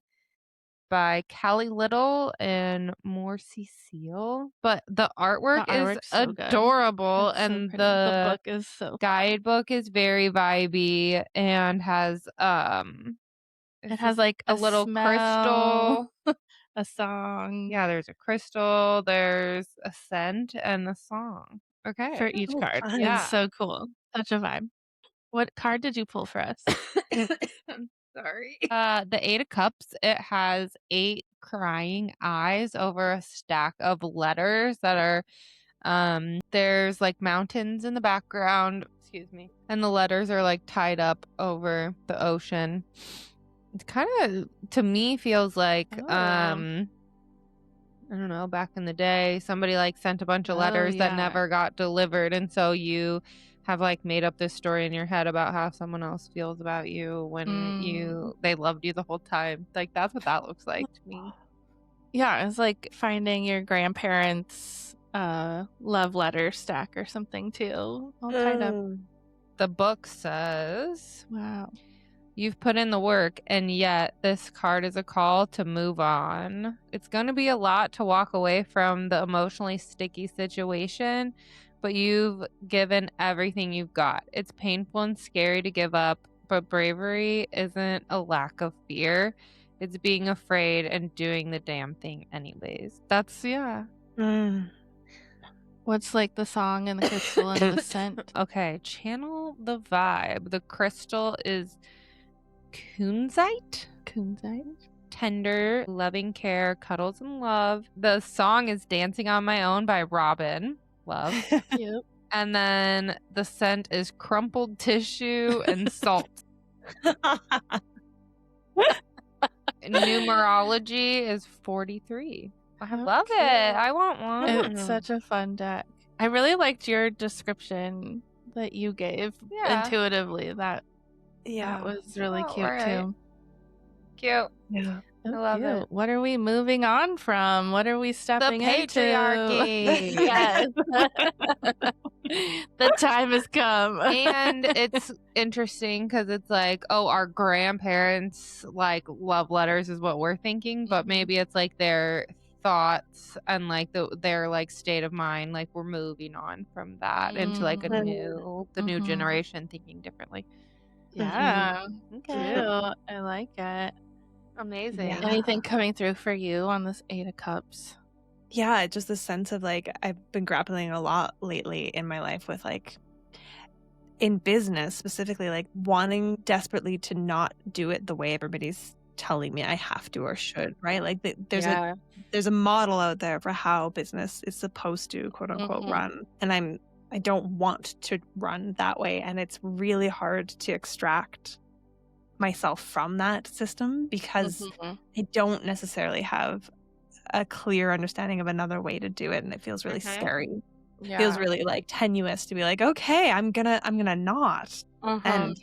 by Callie Little and Morcy Seal. But the artwork is artwork's so good. adorable, It's so and pretty. The book is so fun. guidebook is very vibey and has It has a little smell, crystal. a song. Yeah, there's a crystal, there's a scent, and a song. Okay. For each card. fun. Yeah. It's so cool. Such a vibe. What card did you pull for us? Sorry. The 8 of Cups, it has 8 crying eyes over a stack of letters that are there's like mountains in the background, excuse me, and the letters are like tied up over the ocean. It kind of to me feels like I don't know, back in the day somebody like sent a bunch of letters that never got delivered, and so you have like made up this story in your head about how someone else feels about you when they loved you the whole time. Like that's what that looks like to me. Yeah, it's like finding your grandparents' love letter stack or something too, all tied up. The book says, Wow. you've put in the work, and yet this card is a call to move on. It's going to be a lot to walk away from the emotionally sticky situation, but you've given everything you've got. It's painful and scary to give up, but bravery isn't a lack of fear. It's being afraid and doing the damn thing anyways. That's, yeah. What's the song and the crystal and the scent? Okay, channel the vibe. The crystal is kunzite. Tender, loving care, cuddles and love. The song is Dancing on My Own by Robin. Love. Cute. And then the scent is crumpled tissue and salt. Numerology is 43. I love it. I want one. It's such a fun deck. I really liked your description that you gave intuitively. That was really cute too. Cute. Yeah. I love it. What are we moving on from? What are we stepping patriarchy. into? Yes. The time has come. And it's interesting because it's like, oh, our grandparents like love letters is what we're thinking, but maybe it's like their thoughts and like their like state of mind, like we're moving on from that into like the new generation thinking differently. Yeah. Okay. Cute. I like it. Amazing. Yeah. Anything coming through for you on this 8 of Cups? Yeah, just the sense of like, I've been grappling a lot lately in my life with like, in business specifically, like wanting desperately to not do it the way everybody's telling me I have to or should, right? Like there's a model out there for how business is supposed to quote unquote run. And I don't want to run that way. And it's really hard to extract myself from that system because I don't necessarily have a clear understanding of another way to do it. And it feels really scary. Yeah. Feels really like tenuous to be like, okay, I'm gonna not. And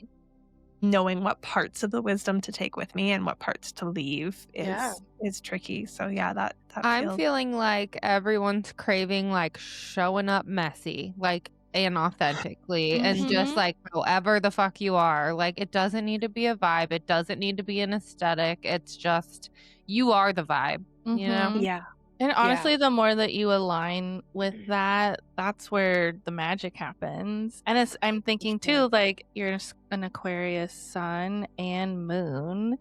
knowing what parts of the wisdom to take with me and what parts to leave is tricky. So yeah, that I'm feeling like everyone's craving like showing up messy, like and authentically and just like however the fuck you are. Like it doesn't need to be a vibe. It doesn't need to be an aesthetic. It's just you are the vibe, you know? Yeah. And honestly, the more that you align with that, that's where the magic happens. And I'm thinking too, like you're an Aquarius sun and moon.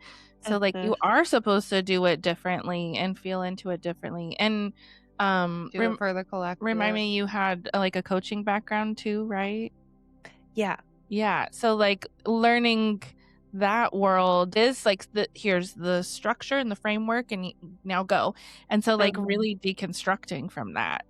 So like you are supposed to do it differently and feel into it differently. And Do it for the collective. remind me, you had like a coaching background too, right? Yeah. Yeah. So like learning that world is like here's the structure and the framework and now go. And so like really deconstructing from that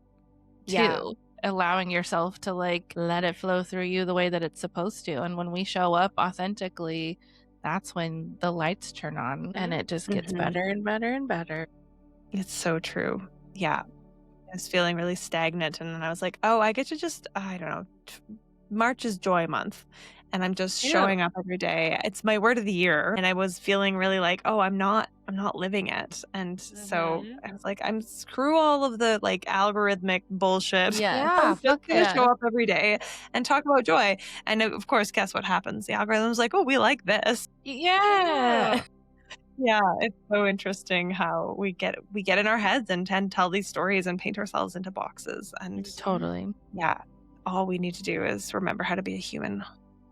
too, allowing yourself to like let it flow through you the way that it's supposed to. And when we show up authentically, that's when the lights turn on and it just gets better and better and better. It's so true. Yeah. I was feeling really stagnant and then I was like, oh, I get to just, I don't know, March is joy month. And I'm just showing up every day. It's my word of the year. And I was feeling really like, oh, I'm not living it. And so I was like, I'm screw all of the like algorithmic bullshit. I'm just going to show up every day and talk about joy. And of course, guess what happens? The algorithm's like, oh, we like this. Yeah. Yeah, it's so interesting how we get in our heads and tend to tell these stories and paint ourselves into boxes. And totally. Yeah. All we need to do is remember how to be a human.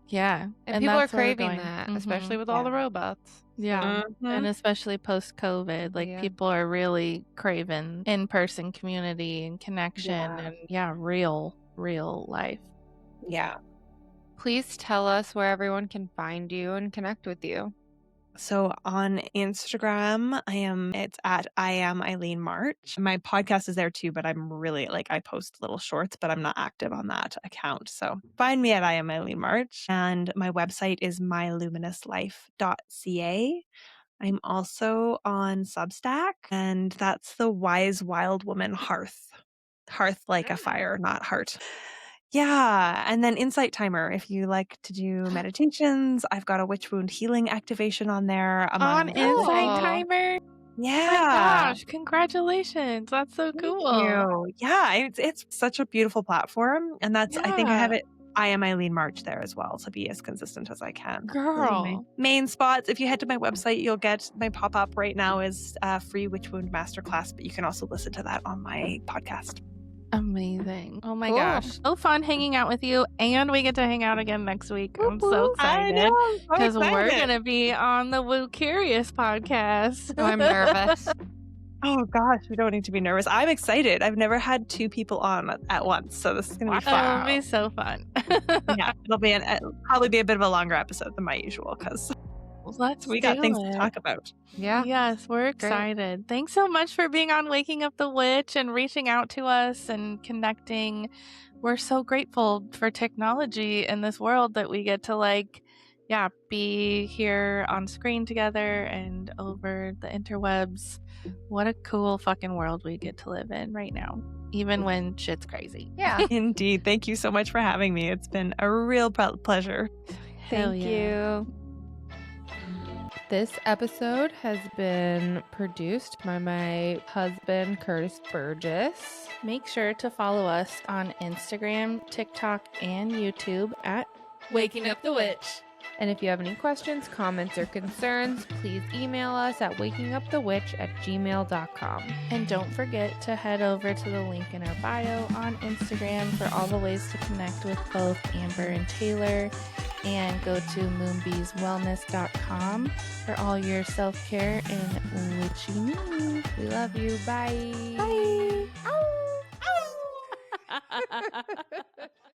Yeah. And people are craving that, especially with all the robots. Yeah. And especially post-COVID, like people are really craving in-person community and connection and real Life. Yeah. Please tell us where everyone can find you and connect with you. So on Instagram, it's at I am Eileen March. My podcast is there too, but I'm really like, I post little shorts, but I'm not active on that account. So find me at I am Eileen March. And my website is myluminouslifeca. I'm also on Substack, and that's the Wise Wild Woman Hearth. Hearth like a fire, not heart. Yeah. And then Insight Timer. If you like to do meditations, I've got a witch wound healing activation on there. On Insight Timer? Yeah. Oh my gosh. Congratulations. That's so cool. Thank you. Yeah. It's such a beautiful platform. And that's, I think I have it. I am Eileen March there as well to be as consistent as I can. Girl. Main spots. If you head to my website, you'll get my pop-up right now is a free witch wound masterclass, but you can also listen to that on my podcast. Amazing. Oh my gosh. So fun hanging out with you. And we get to hang out again next week. I'm so excited. Because we're going to be on the Woo Curious podcast. Oh, I'm nervous. Oh gosh, we don't need to be nervous. I'm excited. I've never had two people on at once. So this is going to be fun. It'll be so fun. Yeah. It'll probably be a bit of a longer episode than my usual because we got things to talk about. Yeah. Yes, we're excited. Great. Thanks so much for being on Waking Up the Witch and reaching out to us and connecting. We're so grateful for technology in this world that we get to be here on screen together and over the interwebs. What a cool fucking world we get to live in right now, even when shit's crazy. Yeah. Indeed. Thank you so much for having me. It's been a real pleasure. Thank you. This episode has been produced by my husband, Curtis Burgess. Make sure to follow us on Instagram, TikTok, and YouTube at Waking Up the Witch. And if you have any questions, comments, or concerns, please email us at wakingupthewitch@gmail.com. And don't forget to head over to the link in our bio on Instagram for all the ways to connect with both Amber and Taylor. and go to moonbeeswellness.com for all your self-care and witchy needs. We love you. Bye. Bye. Ow.